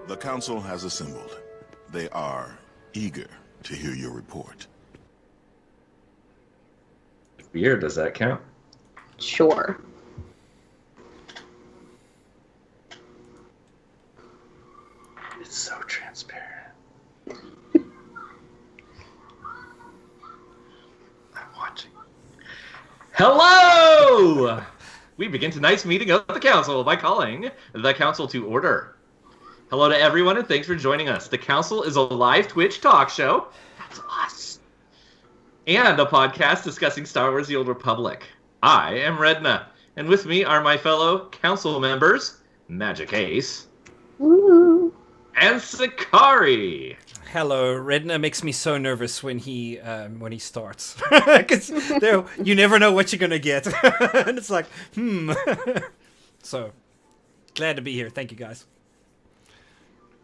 The council has assembled. They are eager to hear your report. Beer, does that count? Sure. It's so transparent. I'm watching. Hello! We begin tonight's meeting of the council by calling the council to order. Hello to everyone, and thanks for joining us. The council is a live Twitch talk show. That's us. And a podcast discussing Star Wars: The Old Republic. I am Redna, and with me are my fellow council members, Magic Ace. Woo. And Sakari. Hello, Redna makes me so nervous when he starts, because you never know what you're gonna get, and it's like, So, glad to be here. Thank you, guys.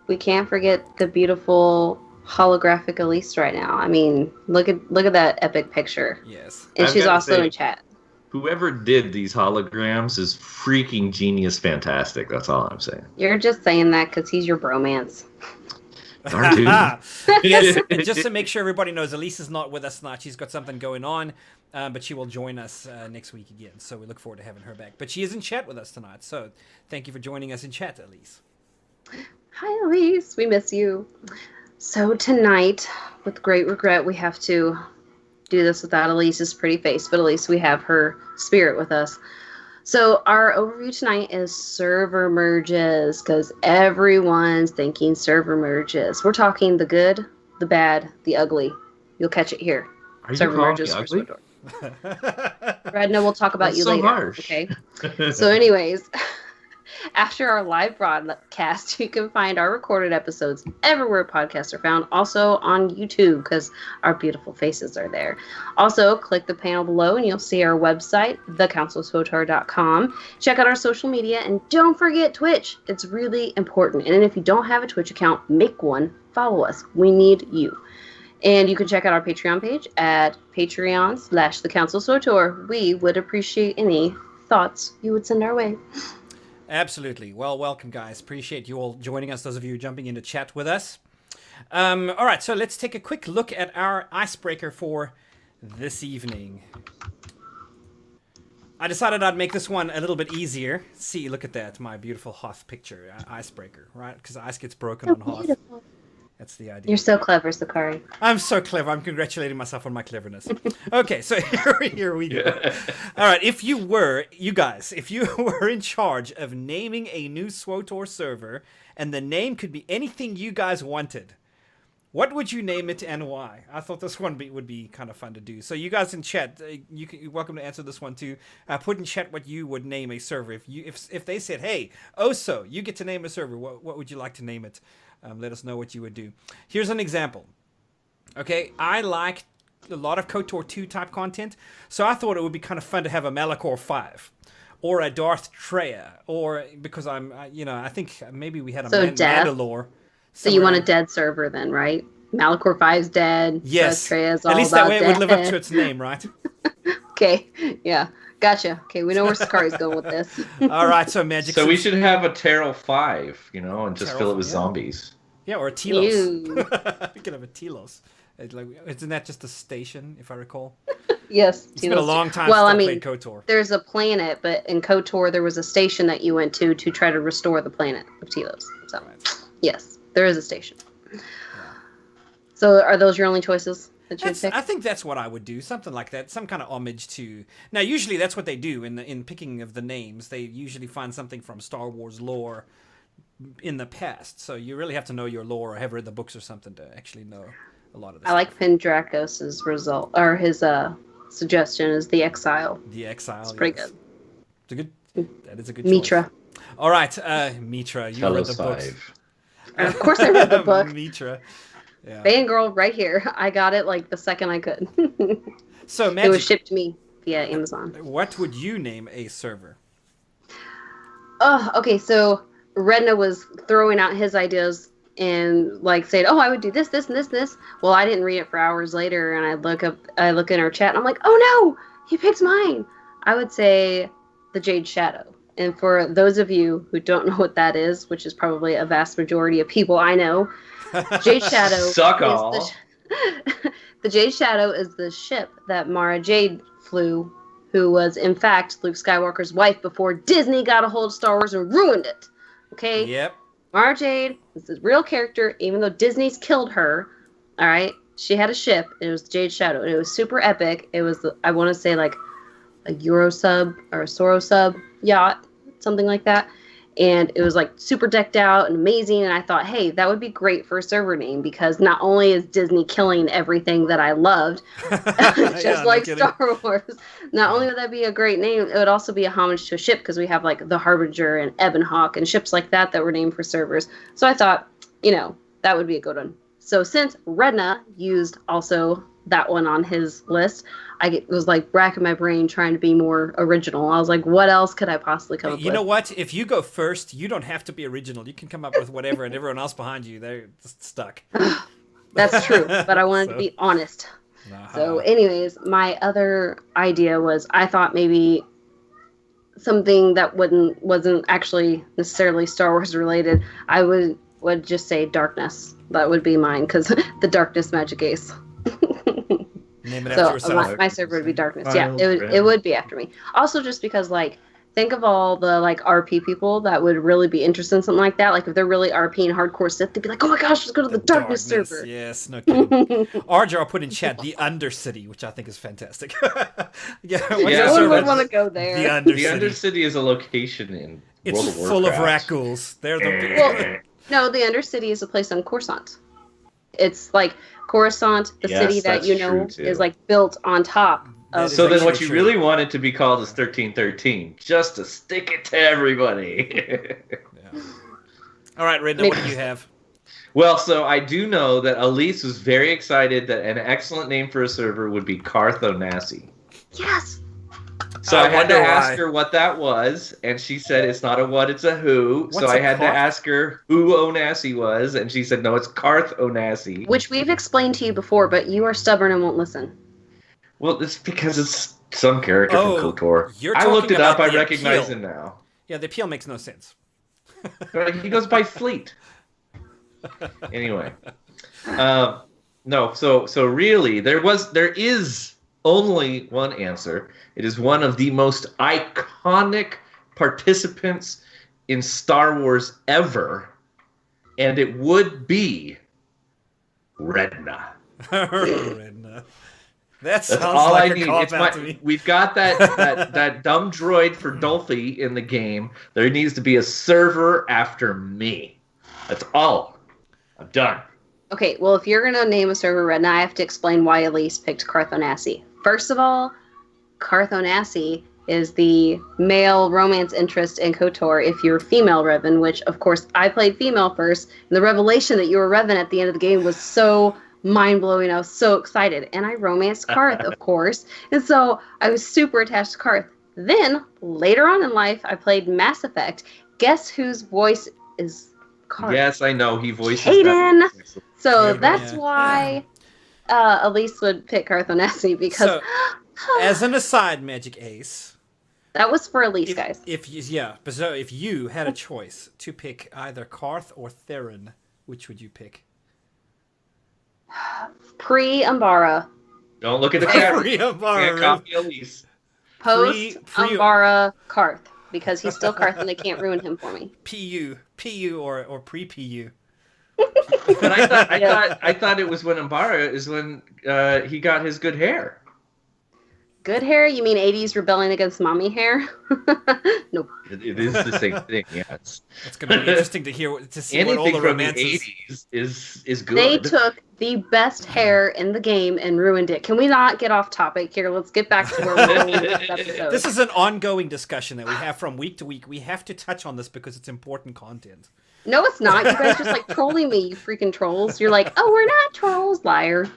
We can't forget the beautiful holographic Alise right now. I mean, look at that epic picture. Yes, and I've she's gotta also say, in chat. Whoever did these holograms is freaking genius fantastic. That's all I'm saying. You're just saying that because he's your bromance. Darn dude. Yes, just to make sure everybody knows, Alise is not with us tonight. She's got something going on, but she will join us next week again. So we look forward to having her back. But she is in chat with us tonight. So thank you for joining us in chat, Alise. Hi, Alise. We miss you. So tonight, with great regret, we have to do this without Elise's pretty face, but at least we have her spirit with us. So our overview tonight is server merges, because everyone's thinking server merges. We're talking the good, the bad, the ugly. You'll catch it here. Are server you calling merges me ugly? for SWTOR. Redna, we'll talk about That's you so later. harsh. Okay. So anyways, after our live broadcast, you can find our recorded episodes everywhere podcasts are found, also on YouTube, because our beautiful faces are there. Also, click the panel below and you'll see our website, thecouncilswotor.com. Check out our social media, and don't forget Twitch. It's really important. And if you don't have a Twitch account, make one. Follow us. We need you. And you can check out our Patreon page at patreon.com/thecouncilswotor. We would appreciate any thoughts you would send our way. Absolutely. Well, welcome, guys. Appreciate you all joining us, those of you jumping into chat with us. All right, so let's take a quick look at our icebreaker for this evening. I decided I'd make this one a little bit easier. See, look at that, my beautiful Hoth picture, icebreaker, right? Because ice gets broken on Hoth. Beautiful. That's the idea. You're so clever, Sakari. I'm so clever. I'm congratulating myself on my cleverness. Okay, so here we go. All right, if you were in charge of naming a new SWTOR server, and the name could be anything you guys wanted, what would you name it and why? I thought this one would be kind of fun to do. So you guys in chat, you're welcome to answer this one too. Put in chat what you would name a server. If they said, hey, Oso, you get to name a server, what would you like to name it? Let us know what you would do. Here's an example. Okay, I like a lot of KOTOR 2 type content, so I thought it would be kind of fun to have a Malachor 5 or a Darth Treya, or because I think maybe we had a Mandalore. So you want a dead server then, right? Malachor 5's dead. Yes. Darth Treya's all at least that way dead. it would live up to its name, right? Okay, yeah. Gotcha. Okay, we know where Sakari's going with this. All right, so Magic. So we should have a Terrell 5, and just fill it with yeah. zombies. Yeah, or a Telos. Ew. We could have a Telos. Isn't that just a station, if I recall? Yes. It's been a long time well, since I I mean, played KOTOR. there's a planet, but in KOTOR there was a station that you went to try to restore the planet of Telos. So, yes, there is a station. Yeah. So are those your only choices? I think that's what I would do, something like that, some kind of homage to. Now, usually that's what they do in picking of the names. They usually find something from Star Wars lore in the past, so you really have to know your lore or have read the books or something to actually know a lot of this. I like Pendrakos's result, or his suggestion is the Exile. The Exile. It's pretty good. It's a good. That is a good. Mitra. Choice. All right, Mitra, you read the books. Of course, I read the book. Mitra. Yeah. Fangirl right here. I got it like the second I could. So Magic, it was shipped to me via Amazon. What would you name a server? Oh, okay. So Redna was throwing out his ideas and like saying, "Oh, I would do this, this, and this, and this." Well, I didn't read it for hours later, and I look in our chat, and I'm like, "Oh no, he picked mine." I would say the Jade Shadow. And for those of you who don't know what that is, which is probably a vast majority of people I know, Jade Shadow Suck all. The Jade Shadow is the ship that Mara Jade flew, who was in fact Luke Skywalker's wife before Disney got a hold of Star Wars and ruined it. Okay? Yep. Mara Jade is the real character, even though Disney's killed her. All right? She had a ship, and it was Jade Shadow, and it was super epic. It was, I want to say, like a Eurosub or a Sorosub yacht, something like that. And it was like super decked out and amazing. And I thought, hey, that would be great for a server name, because not only is Disney killing everything that I loved, just like Star Wars, not only would that be a great name, it would also be a homage to a ship, because we have like the Harbinger and Ebonhawk and ships like that were named for servers. So I thought, that would be a good one. So since Redna used also that one on his list, I was like racking my brain trying to be more original. I was like, what else could I possibly come up with? You know what? If you go first, you don't have to be original. You can come up with whatever, and everyone else behind you, they're just stuck. That's true, but I wanted to be honest. So anyways, my other idea was, I thought maybe something that wasn't actually necessarily Star Wars related. I would just say Darkness. That would be mine, because the Darkness Magic Ace. Name it after yourself. My server would be Darkness. Yeah, it would be after me. Also, just because, like, think of all the, like, RP people that would really be interested in something like that. Like, if they're really RP and hardcore Sith, they'd be like, oh my gosh, let's go to the Darkness server. Yes, no kidding. RJ put in chat the Undercity, which I think is fantastic. No one would want to go there. The Undercity is a location in World of Warcraft. It's full of rakghouls. They're the no, the Undercity is a place on Coruscant. It's like Coruscant, the city that is like built on top of. So then, what you really want it to be called is 1313, just to stick it to everybody. All right, Redna, what do you have? Well, so I do know that Alise was very excited that an excellent name for a server would be Karth Onasi. Yes. So I had to ask her what that was, and she said it's not a what, it's a who. So I had to ask her who Onasi was, and she said, no, it's Karth Onasi. Which we've explained to you before, but you are stubborn and won't listen. Well, it's because it's some character from KOTOR. I looked it up, I recognize him now. Yeah, the appeal makes no sense. He goes by Fleet. Anyway. No, so really, there is only one answer. It is one of the most iconic participants in Star Wars ever, and it would be Redna. Redna. That's all like I need. To me. We've got that dumb droid for Dolphy in the game. There needs to be a server after me. That's all. I'm done. Okay, well, if you're going to name a server Redna, I have to explain why Alise picked Karth Onasi. First of all, Karth Onasi is the male romance interest in KOTOR if you're female Revan, which, of course, I played female first. And the revelation that you were Revan at the end of the game was so mind-blowing. I was so excited. And I romanced Karth, of course. And so I was super attached to Karth. Then, later on in life, I played Mass Effect. Guess whose voice is Karth? Yes, I know. He voices Hayden. So that's why Alise would pick Karth Onasi, because... So, as an aside, Magic Ace... That was for Alise, guys. So if you had a choice to pick either Karth or Theron, which would you pick? Pre-Umbara. Don't look at the camera. Pre-Umbara. Can't copy Alise. Post-Umbara Karth, because he's still Karth and they can't ruin him for me. PU or pre-PU. But I thought it was when Umbara is when he got his good hair. Good hair? You mean 80s rebelling against mommy hair? Nope. It is the same thing, yes. It's going to be interesting to see what all the romances... Anything from the 80s is good. They took the best hair in the game and ruined it. Can we not get off topic here? Let's get back to where we're going with this episode. This is an ongoing discussion that we have from week to week. We have to touch on this because it's important content. No, it's not. You guys just like trolling me, you freaking trolls. You're like, oh, we're not trolls, liar.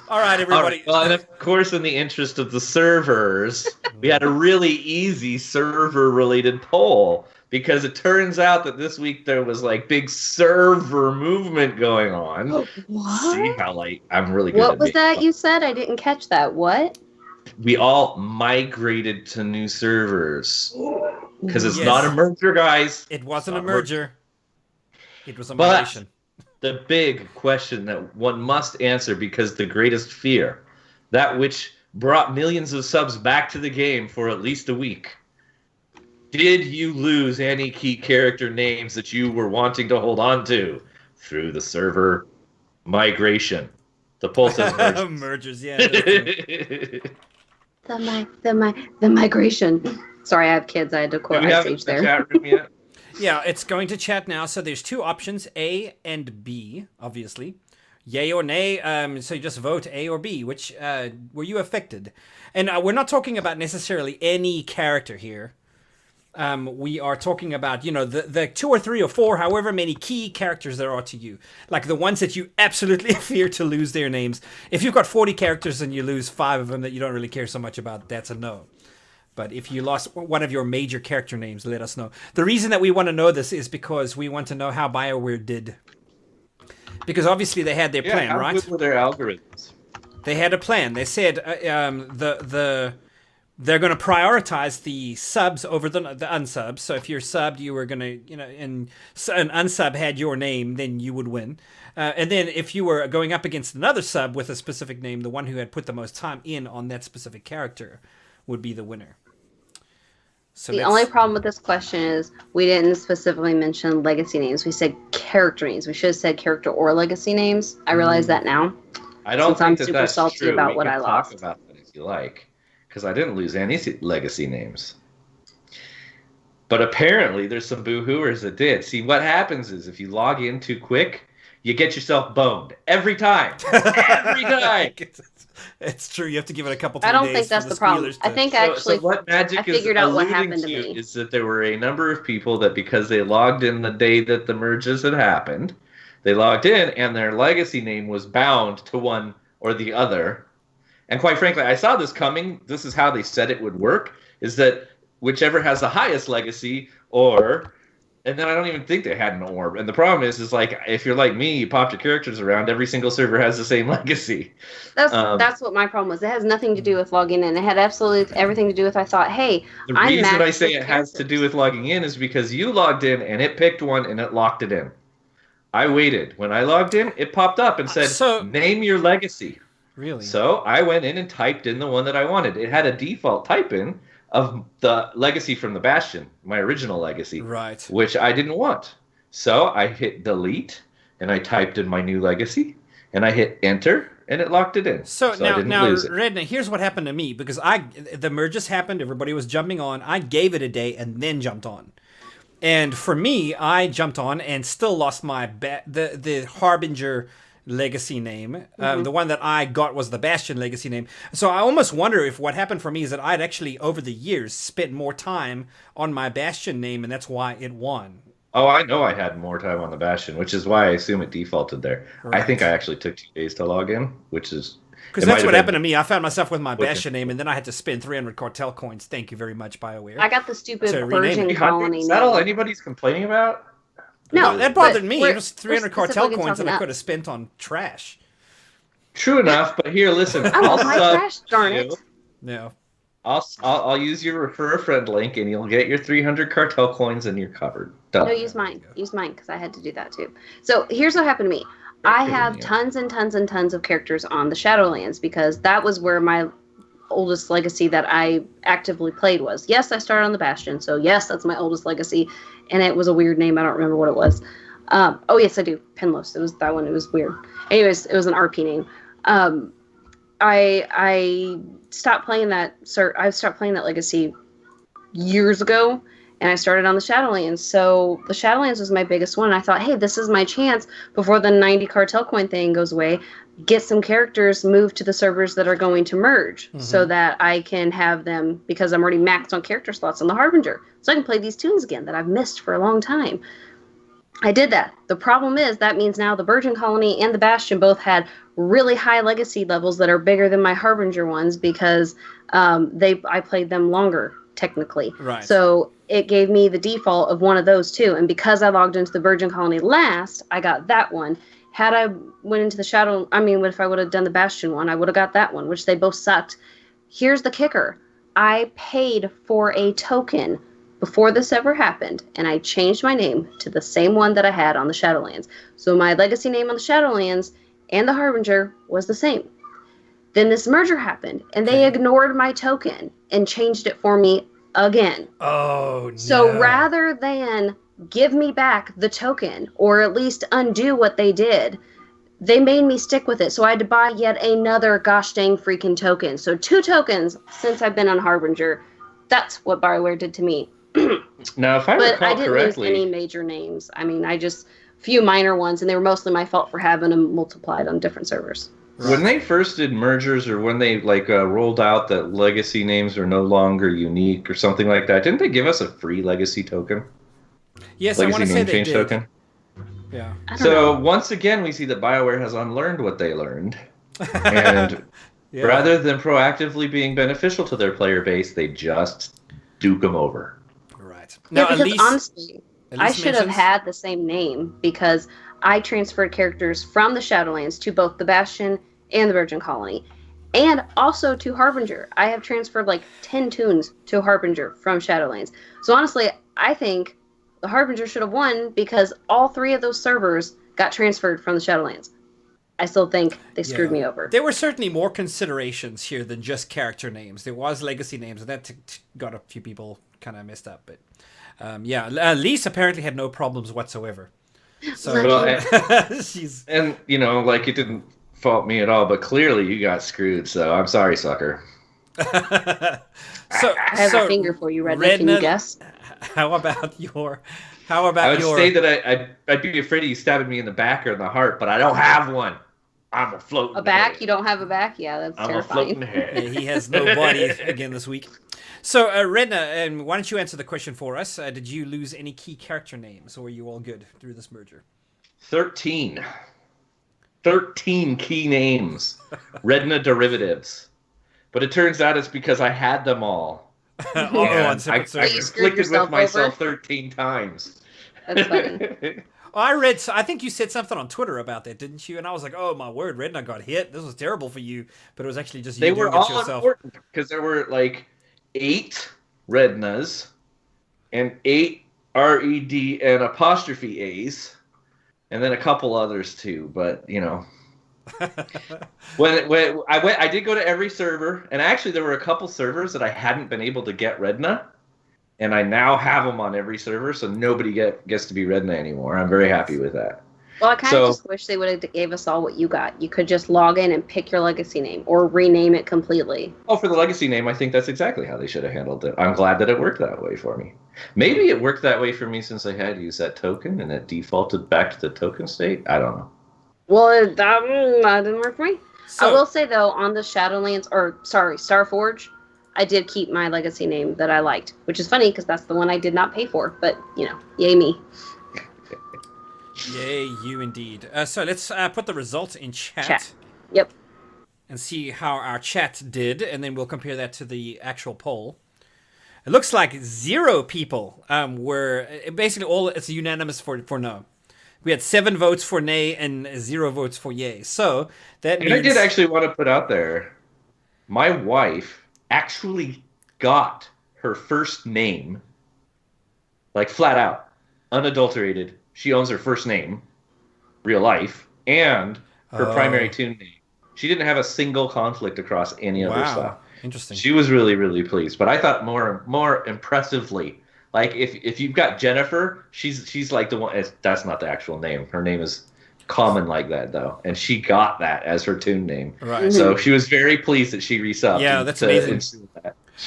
All right, everybody. All right. Well, and of course, in the interest of the servers, we had a really easy server-related poll, because it turns out that this week there was like big server movement going on. What? See how I'm really good. What was that you said? I didn't catch that. What? We all migrated to new servers. Because it's Yes. not a merger, guys. It wasn't a It's not merger. It was a But migration. the big question that one must answer, because the greatest fear, that which brought millions of subs back to the game for at least a week. Did you lose any key character names that you were wanting to hold on to through the server migration? The poll says mergers. Mergers, yeah. Definitely. The migration. Sorry, I have kids. I had to Do quote we have Ice a Age there. chat room yet? Yeah, it's going to chat now. So there's two options, A and B, obviously. Yay or nay. So you just vote A or B. Which were you affected? And we're not talking about necessarily any character here. We are talking about, the 2 or 3 or 4, however many key characters there are to you. Like the ones that you absolutely fear to lose their names. If you've got 40 characters and you lose 5 of them that you don't really care so much about, that's a no. But if you lost one of your major character names, let us know. The reason that we want to know this is because we want to know how BioWare did. Because obviously they had their plan, how right? good were their algorithms? They had a plan. They said they're going to prioritize the subs over the unsubs. So if you're subbed, you were going to, and an unsub had your name, then you would win. And then if you were going up against another sub with a specific name, the one who had put the most time in on that specific character would be the winner. So the only problem with this question is we didn't specifically mention legacy names. We said character names. We should have said character or legacy names. I realize that now. I don't Since think I'm that super that's salty true. about We what can I talk lost. about that if you like, because I didn't lose any legacy names. But apparently there's some boo-hooers that did. See, what happens is if you log in too quick, you get yourself boned. Every time. Every time. It's true. You have to give it a couple I days. don't think that's the problem. I think So what Magic I figured is out what alluding happened to me. is that there were a number of people that because they logged in the day that the merges had happened, they logged in and their legacy name was bound to one or the other. And quite frankly, I saw this coming. This is how they said it would work, is that whichever has the highest legacy or... And then I don't even think they had an orb. And the problem is like, if you're like me, you pop your characters around, every single server has the same legacy. That's what my problem was. It has nothing to do with logging in. It had absolutely everything to do with, I thought, hey, The I'm reason I maxed say with it has to characters. do with logging in is because you logged in and it picked one and it locked it in. I waited. When I logged in, it popped up and said, name your legacy. Really? So I went in and typed in the one that I wanted. It had a default type in of the legacy from the Bastion, my original legacy, right? Which I didn't want. So I hit delete and I typed in my new legacy and I hit enter and it locked it in. So I didn't lose it. Redna, here's what happened to me because the merges happened, everybody was jumping on. I gave it a day and then jumped on. And for me, I jumped on and still lost my the Harbinger legacy name. The one that I got was the Bastion legacy name. So I almost wonder if what happened for me is that I'd actually, over the years, spent more time on my Bastion name, and that's why it won. Oh, I know I had more time on the Bastion, which is why I assume it defaulted there. Right. I think I actually took 2 days to log in, which is... Because that's what happened to me. I found myself with my Bastion name, and then I had to spend 300 cartel coins. Thank you very much, BioWare. I got the stupid So rename Virgin it. Colony Is that all name. anybody's complaining about? No, that bothered but me. we're- It was 300 we're cartel specifically coins that talking I about- could have spent on trash. True enough, but here, listen. I I'll want my sub trash, darn you. it. No. I'll use your refer a friend link, and you'll get your 300 cartel coins, and you're covered. Done. No, use mine. Use mine because I had to do that too. So here's what happened to me. I have tons and tons and tons of characters on the Shadowlands because that was where my oldest legacy that I actively played was. Yes, I started on the Bastion, so yes, that's my oldest legacy, and it was a weird name. I don't remember what it was. Oh yes, I do. Penlos. It was that one. It was weird. Anyways, it was an RP name. I stopped playing that. I stopped playing that legacy years ago, and I started on the Shadowlands. So the Shadowlands was my biggest one. I thought, hey, this is my chance before the 90 cartel coin thing goes away. Get some characters moved to the servers that are going to merge, so that I can have them because I'm already maxed on character slots on the Harbinger, so I can play these tunes again that I've missed for a long time. I did that. The problem is that means now the Virgin Colony and the Bastion both had really high legacy levels that are bigger than my Harbinger ones because I played them longer technically. Right. So it gave me the default of one of those two, and because I logged into the Virgin Colony last, I got that one. Had I went into the Shadow, if I would have done the Bastion one, I would have got that one, which they both sucked. Here's the kicker. I paid for a token before this ever happened, and I changed my name to the same one that I had on the Shadowlands. So my legacy name on the Shadowlands and the Harbinger was the same. Then this merger happened, and they ignored my token and changed it for me again. Oh, no. So rather than give me back the token, or at least undo what they did, they made me stick with it. So I had to buy yet another gosh dang freaking token. So 2 tokens since I've been on Harbinger. That's what BioWare did to me. Now, if I But recall I didn't correctly, lose any major names. I mean, I just few minor ones, and they were mostly my fault for having them multiplied on different servers. when they first did mergers, or when they rolled out that legacy names are no longer unique or something like that, didn't they give us a free legacy token? Yes, I want to say they did. Token. Yeah. So once again, we see that BioWare has unlearned what they learned, and rather than proactively being beneficial to their player base, they just duke them over. Right. Yeah, Now, because Alise, honestly, I Alise should have mentions- had the same name because I transferred characters from the Shadowlands to both the Bastion and the Virgin Colony, and also to Harbinger. I have transferred like 10 tunes to Harbinger from Shadowlands. So honestly, I think the Harbinger should have won because all 3 of those servers got transferred from the Shadowlands. I still think they screwed me over. There were certainly more considerations here than just character names. There was legacy names, and that got a few people kind of messed up. But Alise apparently had no problems whatsoever. So she's And it didn't fault me at all, but clearly you got screwed. So I'm sorry, sucker. I have a finger for you, Redna. Can you guess? How about your? I would say that I'd be afraid of you stabbing me in the back or in the heart, but I don't have one. I'm a floating A back? head. You don't have a back? Yeah, that's I'm terrifying. a floating head. He has no body again this week. So, Redna, why don't you answer the question for us? Did you lose any key character names, or were you all good through this merger? 13 key names. Redna derivatives. But it turns out it's because I had them all. On I separate servers. You screwed conflicted yourself with myself over? 13 times. That's funny. Oh, I think you said something on Twitter about that, didn't you? And I was like, oh my word, Redna got hit. This was terrible for you. But it was actually just you They doing were it all yourself. important because there were 8 Rednas and 8 RED and apostrophe A's, and then a couple others too. But when I did go to every server, and actually there were a couple servers that I hadn't been able to get Redna, and I now have them on every server, so nobody gets to be Redna anymore. I'm very happy with that. Well, I kind of just wish they would have gave us all what you got. You could just log in and pick your legacy name or rename it completely. Oh, for the legacy name, I think that's exactly how they should have handled it. I'm glad that it worked that way for me. Maybe it worked that way for me since I had to use that token and it defaulted back to the token state. I don't know. Well, that didn't work for me. So- I will say, though, on the Shadowlands, Starforge, I did keep my legacy name that I liked, which is funny because that's the one I did not pay for. But, yay me. Yay, you indeed. So let's put the results in chat. Yep. And see how our chat did, and then we'll compare that to the actual poll. It looks like 0 people were basically all. It's unanimous for no. We had 7 votes for nay and 0 votes for yay. So that means And I did actually want to put out there, my wife actually got her first name, flat out, unadulterated. She owns her first name, real life, and her primary tune name. She didn't have a single conflict across any other stuff. Interesting. She was really, really pleased. But I thought more impressively, if you've got Jennifer, she's like the one. That's not the actual name. Her name is common like that though, and she got that as her tune name. Right. So she was very pleased that she resubbed. Yeah, that's amazing.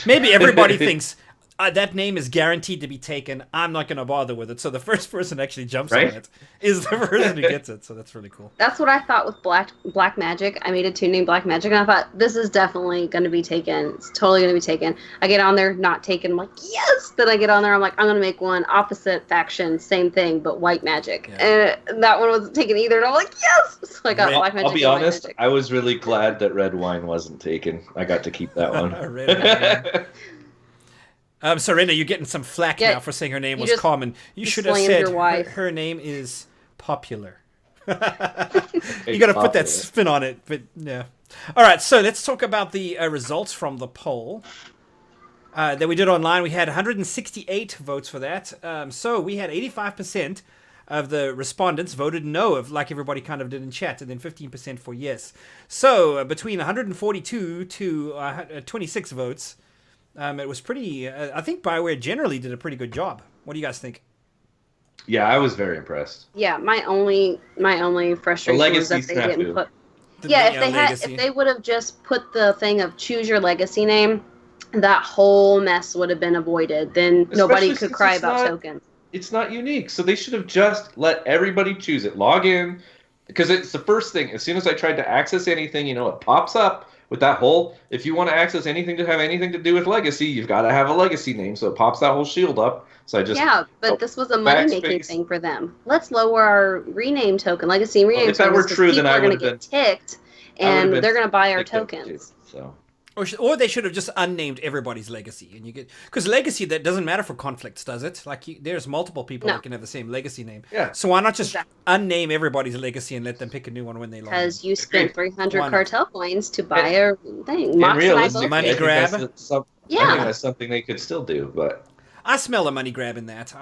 Maybe everybody thinks that name is guaranteed to be taken. I'm not going to bother with it. So the first person actually jumps on it is the person who gets it. So that's really cool. That's what I thought with Black Magic. I made a tune named Black Magic, and I thought, this is definitely going to be taken. It's totally going to be taken. I get on there, not taken. I'm like, yes! Then I get on there, I'm like, I'm going to make one opposite faction, same thing, but white magic. Yeah. And that one wasn't taken either, and I'm like, yes! So I got Black Magic. I'll be honest, I was really glad that red wine wasn't taken. I got to keep that one. Serena, you're getting some flack now for saying her name was common. You should have slammed said your wife. her name is popular. You got to put that spin on it, but yeah. All right, so let's talk about the results from the poll. that we did online. We had 168 votes for that. So we had 85% of the respondents voted no, like everybody kind of did in chat, and then 15% for yes. So between 142 to 26 votes, it was pretty. I think BioWare generally did a pretty good job. What do you guys think? Yeah, I was very impressed. Yeah, my only frustration was that they didn't put. If they would have just put the thing of choose your legacy name, that whole mess would have been avoided. Then nobody could cry about tokens. It's not unique, so they should have just let everybody choose it. Log in, because it's the first thing. As soon as I tried to access anything, it pops up with that whole, if you want to access anything to have anything to do with legacy, you've got to have a legacy name. So it pops that whole shield up. So I just this was a money-making thing for them. Let's lower our rename token, legacy rename. If that were true, then I would have been ticked, and they're going to buy our tokens. So. Or they should have just unnamed everybody's legacy, and you get, because legacy, that doesn't matter for conflicts, does it? Like there's multiple people that can have the same legacy name. Yeah. So why not just unname everybody's legacy and let them pick a new one when they log in? Because you spent 300 cartel coins to buy a thing. Money grab. I think that's something they could still do, but I smell a money grab in that.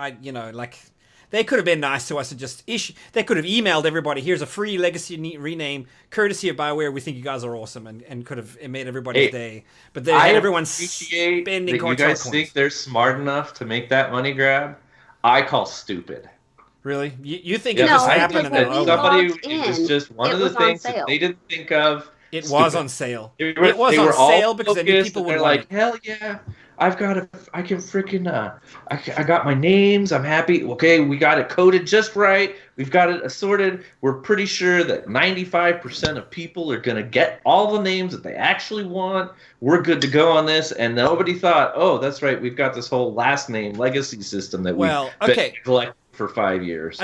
They could have been nice to us and just they could have emailed everybody, here's a free legacy rename, courtesy of BioWare. We think you guys are awesome, and could have made everybody's day. But they had everyone spending you guys coins. Think they're smart enough to make that money grab? I call stupid. Really? You think it just happened? It was just one of the things that they didn't think of. It was on sale. It was on sale because they knew people would like, hell yeah. I got my names. I'm happy. Okay, we got it coded just right. We've got it assorted. We're pretty sure that 95% of people are going to get all the names that they actually want. We're good to go on this. And nobody thought, oh, that's right. We've got this whole last name legacy system that we've been neglecting for 5 years.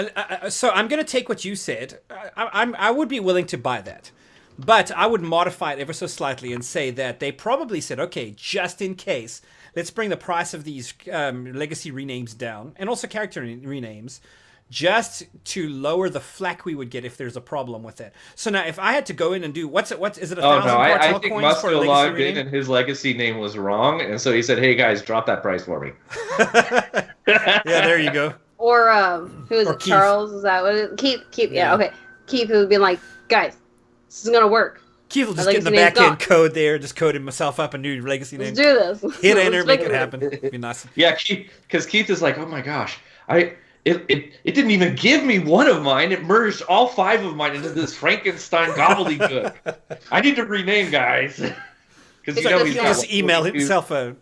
So I'm going to take what you said. I would be willing to buy that. But I would modify it ever so slightly and say that they probably said, okay, just in case, let's bring the price of these legacy renames down, and also character renames, just to lower the flack we would get if there's a problem with it. So now, if I had to go in and do, is it 1,000 I think Musco logged in and his legacy name was wrong, and so he said, hey guys, drop that price for me. Yeah, there you go. Or who is it? Keith. Charles? Is that what it is? Keith, yeah, okay. Keith would be like, guys, this is gonna work. Keith will just get in the back end code there, just code himself up a new legacy name. Let's do this. Hit enter, make it happen. It'd be nice. Yeah, because Keith is like, oh my gosh, it didn't even give me one of mine. It merged all 5 of mine into this Frankenstein gobbledygook. I need to rename, guys. Because he'll just email himself a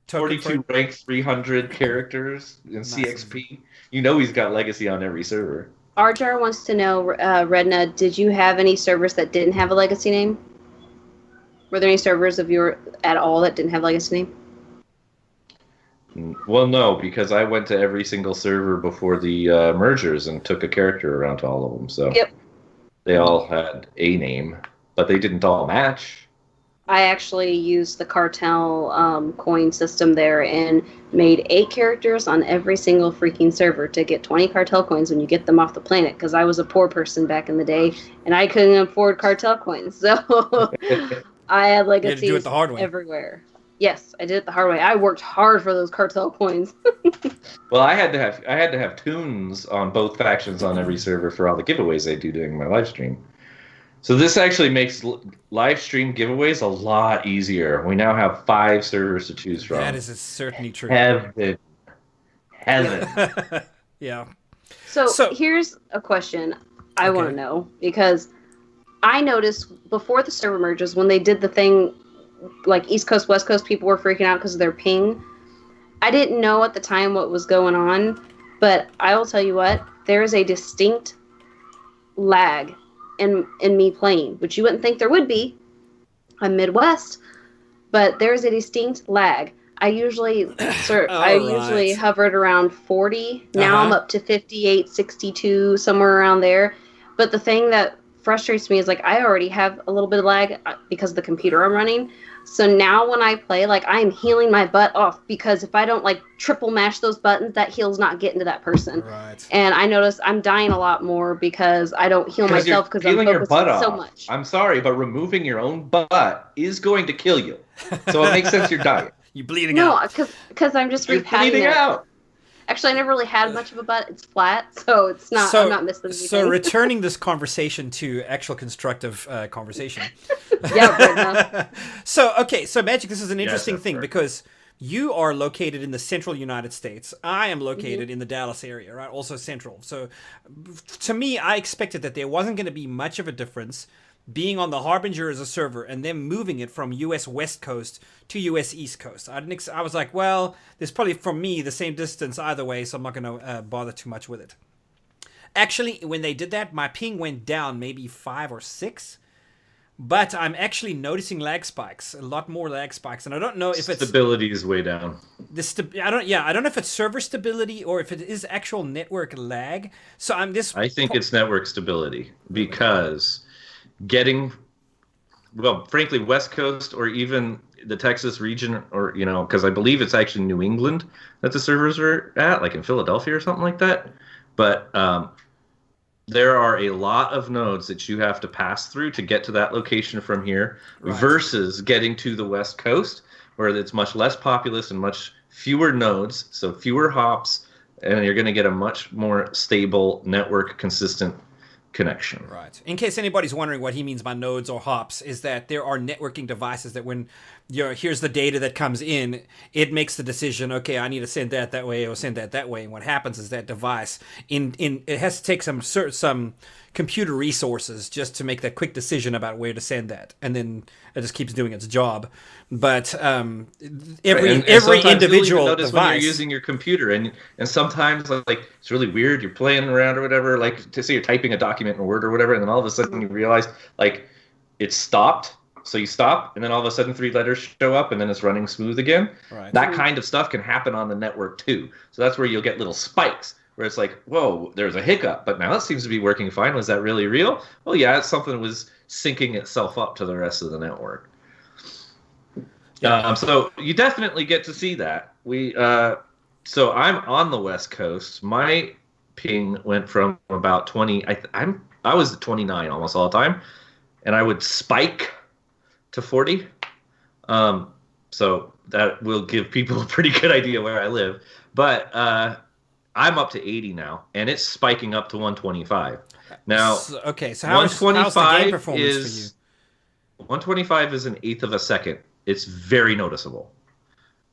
token 42 rank 300 characters in CXP. He's got legacy on every server. Arjar wants to know, Redna, did you have any servers that didn't have a legacy name? Were there any servers of your at all that didn't have a legacy name? Well, no, because I went to every single server before the mergers and took a character around to all of them. So they all had a name, but they didn't all match. I actually used the cartel coin system there and made 8 characters on every single freaking server to get 20 cartel coins when you get them off the planet, because I was a poor person back in the day and I couldn't afford cartel coins. So I had legacies do it the hard way. Everywhere. Yes, I did it the hard way. I worked hard for those cartel coins. Well, I had to have tunes on both factions on every server for all the giveaways I do during my live stream. So this actually makes live stream giveaways a lot easier. We now have 5 servers to choose from. That is certainly true. Heaven. Yeah. So here's a question I want to know, because I noticed before the server merges, when they did the thing, like East Coast, West Coast, people were freaking out because of their ping. I didn't know at the time what was going on, but I will tell you what, there is a distinct lag in me playing, which you wouldn't think there would be. I'm Midwest, but there's a distinct lag. I usually usually hovered around 40. Now I'm up to 58, 62, somewhere around there. But the thing that frustrates me is, like, I already have a little bit of lag because of the computer I'm running. So now when I play, like, I am healing my butt off, because if I don't, like, triple mash those buttons, that heal's not getting to that person. Right. And I notice I'm dying a lot more because I don't heal myself because I'm focusing so much. I'm sorry, but removing your own butt is going to kill you. So it makes sense you're dying. You bleeding No, out. because I'm just You're repatting bleeding it. out. Actually, I never really had much of a butt. It's flat, so it's not. I'm not missing anything. So returning this conversation to actual constructive conversation. Yeah, Brenda. So Magic, this is an interesting Yes, thing sir. because you are located in the central United States. I am located in the Dallas area, right? Also central. So to me, I expected that there wasn't going to be much of a difference being on the Harbinger as a server and then moving it from US West Coast to US East Coast. I was like, well, there's probably, for me, the same distance either way, so I'm not going to bother too much with it. Actually, when they did that, my ping went down maybe 5 or 6. But I'm actually noticing lag spikes, a lot more lag spikes, and I don't know if it's Stability is way down. I don't know if it's server stability or if it is actual network lag. So I think it's network stability because frankly, West Coast or even the Texas region, or because I believe it's actually New England that the servers are at, like in Philadelphia or something like that. But there are a lot of nodes that you have to pass through to get to that location from here, Right. versus getting to the West Coast, where it's much less populous and much fewer nodes, so fewer hops, and you're going to get a much more stable network consistent connection. Right. In case anybody's wondering what he means by nodes or hops, is that there are networking devices that when here's the data that comes in, it makes the decision, okay, I need to send that way or send that way. And what happens is that device it has to take some computer resources just to make that quick decision about where to send that, and then it just keeps doing its job. But every individual notice device, when you're using your computer, and sometimes like it's really weird. You're playing around or whatever, like to say you're typing a document in Word or whatever, and then all of a sudden you realize like it stopped. So you stop, and then all of a sudden 3 letters show up, and then it's running smooth again. Right. That kind of stuff can happen on the network too. So that's where you'll get little spikes, where it's like, whoa, there's a hiccup, but now it seems to be working fine. Was that really real? Well, yeah, it's something that was syncing itself up to the rest of the network. Yeah. So you definitely get to see that. So I'm on the West Coast. My ping went from about 20. I was at 29 almost all the time, and I would spike to 40. So that will give people a pretty good idea where I live. But I'm up to 80 now, and it's spiking up to 125. Now, so how's the game performance for you? 125 is an eighth of a second. It's very noticeable.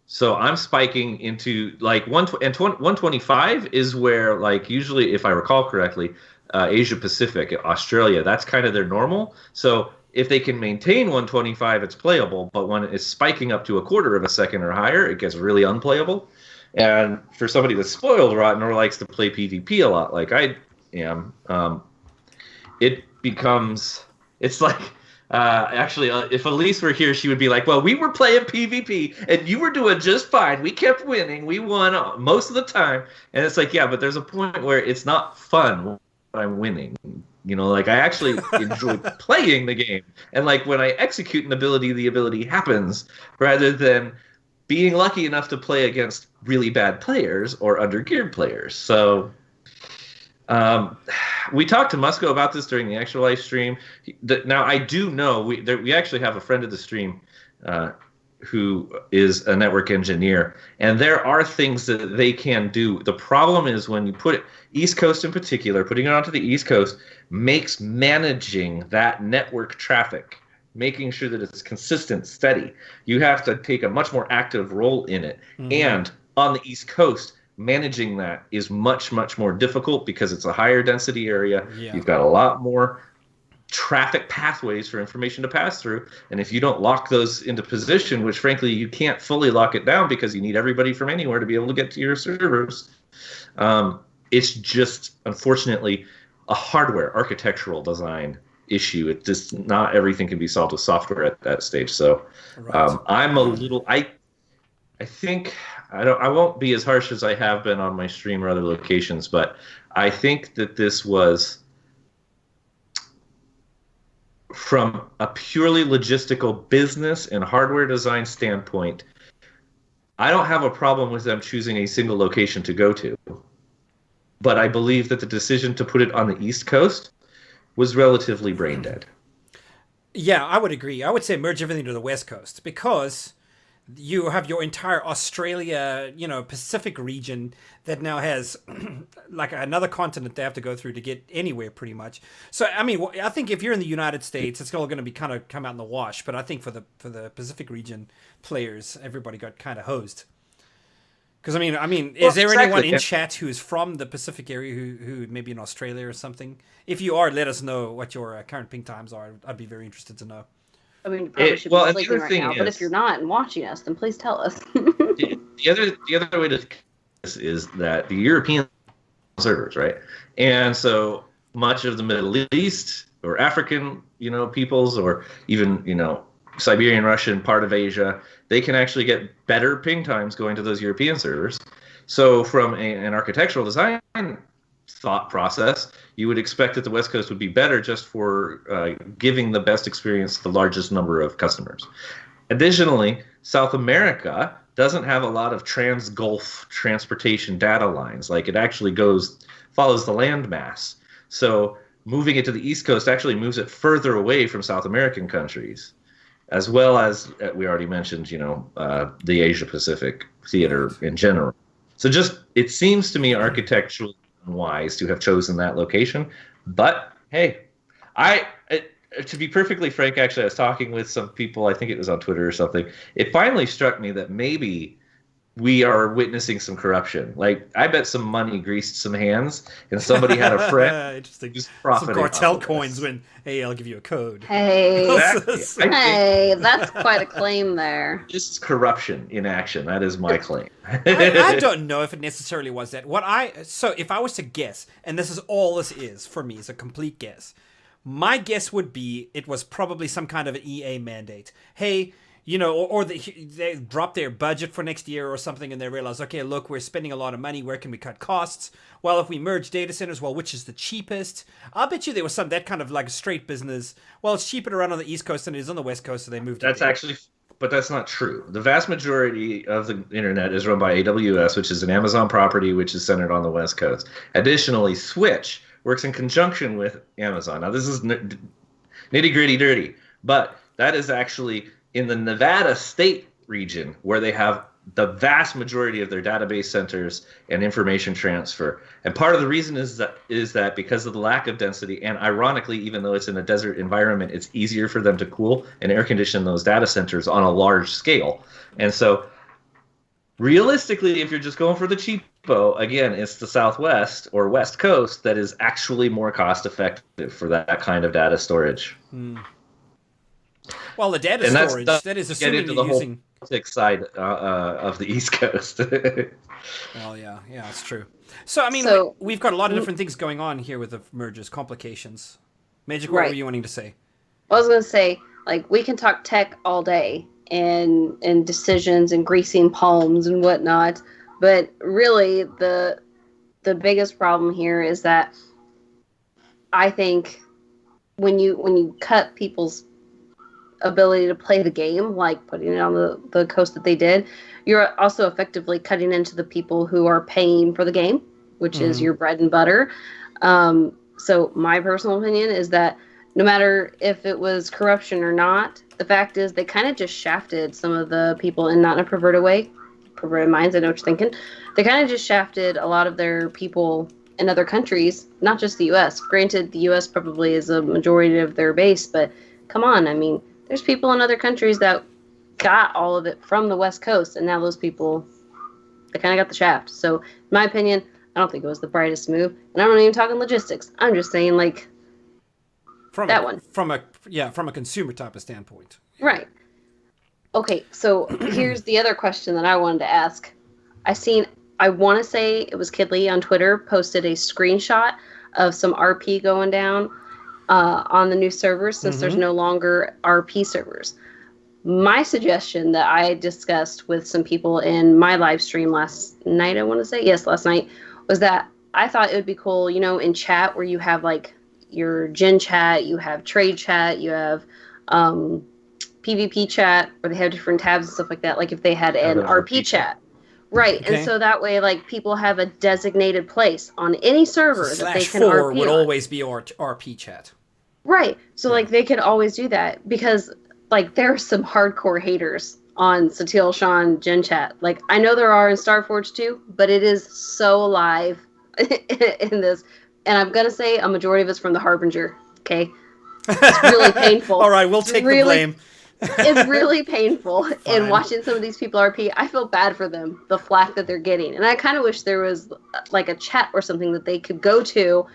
So I'm spiking into like 125 is where, like, usually, if I recall correctly, Asia Pacific, Australia, that's kind of their normal. So if they can maintain 125, it's playable. But when it's spiking up to a quarter of a second or higher, it gets really unplayable. And for somebody that's spoiled rotten or likes to play PvP a lot, like I am, it's like, actually, if Alise were here, she would be like, well, we were playing PvP, and you were doing just fine. We kept winning. We won most of the time. And it's like, yeah, but there's a point where it's not fun when I'm winning. Like, I actually enjoy playing the game. And, like, when I execute an ability, the ability happens, rather than being lucky enough to play against really bad players or under-geared players. So we talked to Musco about this during the actual live stream. Now, I do know we actually have a friend of the stream who is a network engineer, and there are things that they can do. The problem is when you put it, East Coast in particular, putting it onto the East Coast makes managing that network traffic, making sure that it's consistent, steady. You have to take a much more active role in it. Mm-hmm. And on the East Coast, managing that is much, much more difficult because it's a higher density area. Yeah. You've got a lot more traffic pathways for information to pass through. And if you don't lock those into position, which frankly you can't fully lock it down because you need everybody from anywhere to be able to get to your servers, it's just, unfortunately, a hardware architectural design issue. It just, not everything can be solved with software at that stage. So right. I'm a little, I think, I won't be as harsh as I have been on my stream or other locations, but I think that this was, from a purely logistical business and hardware design standpoint, I don't have a problem with them choosing a single location to go to. But I believe that the decision to put it on the East Coast was relatively brain dead. Yeah, I would agree. I would say merge everything to the West Coast because you have your entire Australia, Pacific region that now has like another continent they have to go through to get anywhere pretty much. So, I mean, I think if you're in the United States, it's all going to be kind of come out in the wash. But I think for the Pacific region players, everybody got kind of hosed. Because, I mean, is there anyone in chat who is from the Pacific area who maybe in Australia or something? If you are, let us know what your current ping times are. I'd be very interested to know. I mean, you probably should be sleeping right now, but if you're not and watching us, then please tell us. the other way to this is that the European servers, right? And so much of the Middle East or African, peoples, or even, Siberian, Russian, part of Asia, they can actually get better ping times going to those European servers. So from an architectural design thought process, you would expect that the West Coast would be better just for giving the best experience to the largest number of customers. Additionally, South America doesn't have a lot of trans-Gulf transportation data lines. Like, it actually follows the landmass. So moving it to the East Coast actually moves it further away from South American countries, as well as we already mentioned, the Asia-Pacific theater in general. So it seems to me architecturally wise to have chosen that location. But hey, to be perfectly frank, actually, I was talking with some people, I think it was on Twitter or something. It finally struck me that maybe we are witnessing some corruption. Like, I bet some money greased some hands, and somebody had a friend interesting. who's Some cartel coins when, hey, I'll give you a code. Hey, Exactly. hey, that's quite a claim there. This is corruption in action. That is my claim. I don't know if it necessarily was that. So if I was to guess, and this is all this is for me, is a complete guess. My guess would be it was probably some kind of an EA mandate. Hey, or they drop their budget for next year or something, and they realize, okay, look, we're spending a lot of money. Where can we cut costs? Well, if we merge data centers, well, which is the cheapest? I'll bet you there was that kind of like a straight business. Well, it's cheaper to run on the East Coast than it is on the West Coast, so they moved. But that's not true. The vast majority of the internet is run by AWS, which is an Amazon property, which is centered on the West Coast. Additionally, Switch works in conjunction with Amazon. Now, this is nitty-gritty dirty, but that is actually in the Nevada state region where they have the vast majority of their database centers and information transfer. And part of the reason is that because of the lack of density, and ironically, even though it's in a desert environment, it's easier for them to cool and air condition those data centers on a large scale. And so realistically, if you're just going for the cheapo, again, it's the Southwest or West Coast that is actually more cost effective for that kind of data storage. Well, the data storage, that is assuming you're using the side of the East Coast. Well, yeah, it's true. So, I mean, we've got a lot of different things going on here with the mergers, complications. Magic, what were you wanting to say? I was going to say, like, we can talk tech all day and decisions and greasing palms and whatnot, but really the biggest problem here is that I think when you cut people's ability to play the game, like putting it on the coast that they did, you're also effectively cutting into the people who are paying for the game, which is your bread and butter. So my personal opinion is that no matter if it was corruption or not, the fact is they kind of just shafted some of the people, and not in a perverted way. Perverted minds, I know what you're thinking. They kind of just shafted a lot of their people in other countries, not just the U.S. Granted, the U.S. probably is a majority of their base, but come on, I mean, there's people in other countries that got all of it from the West Coast, and now those people, they kind of got the shaft. So, in my opinion, I don't think it was the brightest move. And I'm not even talking logistics. I'm just saying, like, from a consumer type of standpoint. Right. Okay, so here's the other question that I wanted to ask. I want to say it was Kidley on Twitter posted a screenshot of some RP going down on the new servers since there's no longer RP servers. My suggestion that I discussed with some people in my live stream last night, last night, was that I thought it would be cool, in chat where you have like your gen chat, you have trade chat, you have PvP chat, where they have different tabs and stuff like that, like if they had an RP chat. Right, okay. And so that way, like, people have a designated place on any server that they can RP would on. always be RP chat. Right, so, like, they could always do that because, like, there are some hardcore haters on SWTOR Gen Chat. Like, I know there are in Starforge too, but it is so alive in this. And I'm going to say a majority of it's from the Harbinger, okay? It's really painful. All right, we'll take the blame. It's really painful in watching some of these people RP. I feel bad for them, the flack that they're getting. And I kind of wish there was like a chat or something that they could go to,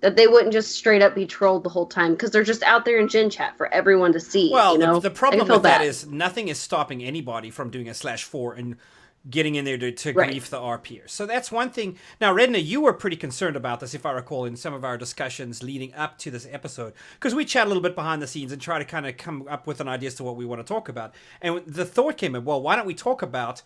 that they wouldn't just straight up be trolled the whole time, because they're just out there in Gen Chat for everyone to see. Well, you know? the problem with that is nothing is stopping anybody from doing a /4 and getting in there to grief the RPers. So that's one thing. Now, Redna, you were pretty concerned about this, if I recall, in some of our discussions leading up to this episode, because we chat a little bit behind the scenes and try to kind of come up with an idea as to what we want to talk about. And the thought came in, well, why don't we talk about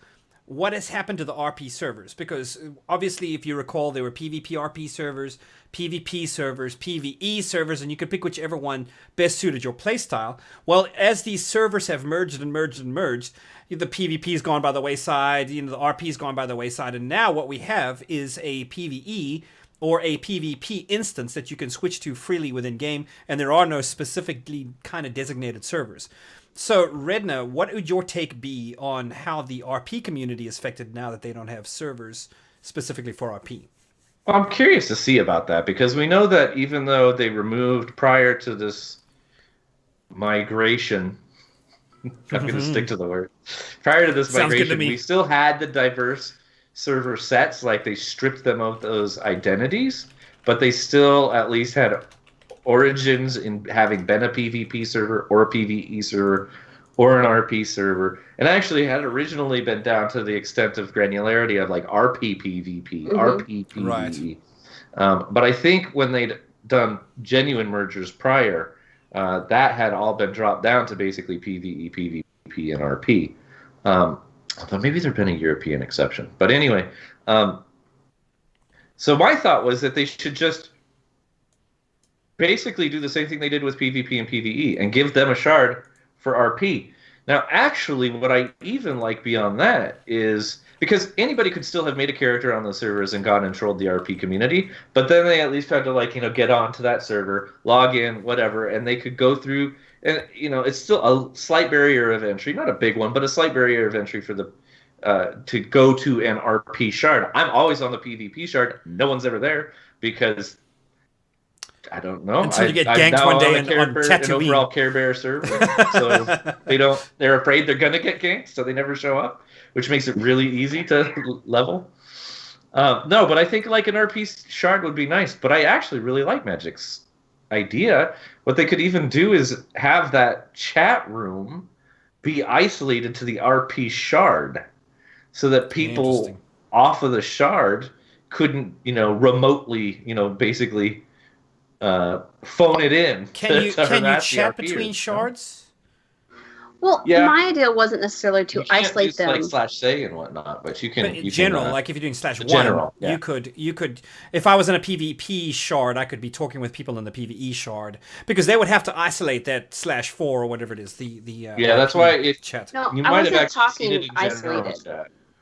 what has happened to the RP servers? Because obviously, if you recall, there were PvP RP servers, PvP servers, PvE servers, and you could pick whichever one best suited your playstyle. Well, as these servers have merged and merged and merged, the PvP's gone by the wayside, the RP's gone by the wayside, and now what we have is a PvE or a PvP instance that you can switch to freely within game, and there are no specifically kind of designated servers. So, Redna, what would your take be on how the RP community is affected now that they don't have servers specifically for RP? Well, I'm curious to see about that, because we know that even though they removed prior to this migration, I'm going to stick to the word. Prior to this migration, we still had the diverse server sets, like they stripped them of those identities, but they still at least had origins in having been a PvP server or a PvE server or an RP server, and actually had originally been down to the extent of granularity of like RP PvP, RP PvE. Right. But I think when they'd done genuine mergers prior, that had all been dropped down to basically PvE, PvP, and RP. Although maybe there'd been a European exception. But anyway, so my thought was that they should just basically do the same thing they did with PvP and PvE and give them a shard for RP. Now, actually, what I even like beyond that is, because anybody could still have made a character on those servers and gone and trolled the RP community, but then they at least had to get onto that server, log in, whatever, and they could go through, and it's still a slight barrier of entry, not a big one, but a slight barrier of entry for the to go to an RP shard. I'm always on the PvP shard. No one's ever there because I don't know. Until you get ganked one day on Tatooine. An overall Care Bear server, so they're afraid they're gonna get ganked, so they never show up, which makes it really easy to level. No, but I think like an RP shard would be nice. But I actually really like Magic's idea. What they could even do is have that chat room be isolated to the RP shard, so that people off of the shard couldn't, remotely, basically phone it in. Can you chat between shards? Well, my idea wasn't necessarily to isolate them. You can't /say and whatnot, but you can. But in general, like if you're doing /1, you could. If I was in a PvP shard, I could be talking with people in the PvE shard, because they would have to isolate that /4 or whatever it is. That's why chat. No, you might have actually seen it in isolated.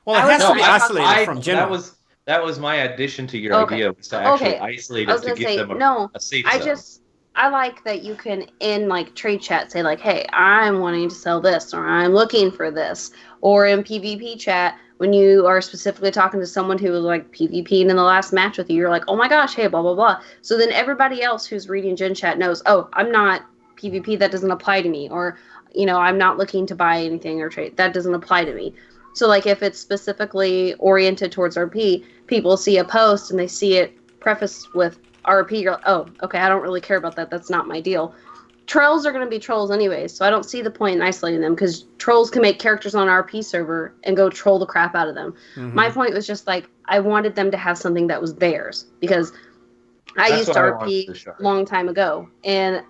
Well, it has to be isolated from general. That was my addition to your idea, was to actually isolate it to give them a safe zone. I like that you can, in trade chat, say hey, I'm wanting to sell this, or I'm looking for this, or in PvP chat, when you are specifically talking to someone who was PvP'd in the last match with you, you're like, oh my gosh, hey, blah blah blah. So then everybody else who's reading Gen Chat knows, oh, I'm not PvP, that doesn't apply to me, or I'm not looking to buy anything or trade, that doesn't apply to me. So if it's specifically oriented towards RP, people see a post and they see it prefaced with RP, you're like, oh, okay, I don't really care about that. That's not my deal. Trolls are going to be trolls anyways, so I don't see the point in isolating them, because trolls can make characters on an RP server and go troll the crap out of them. Mm-hmm. My point was just I wanted them to have something that was theirs, because I used RP a long time ago, and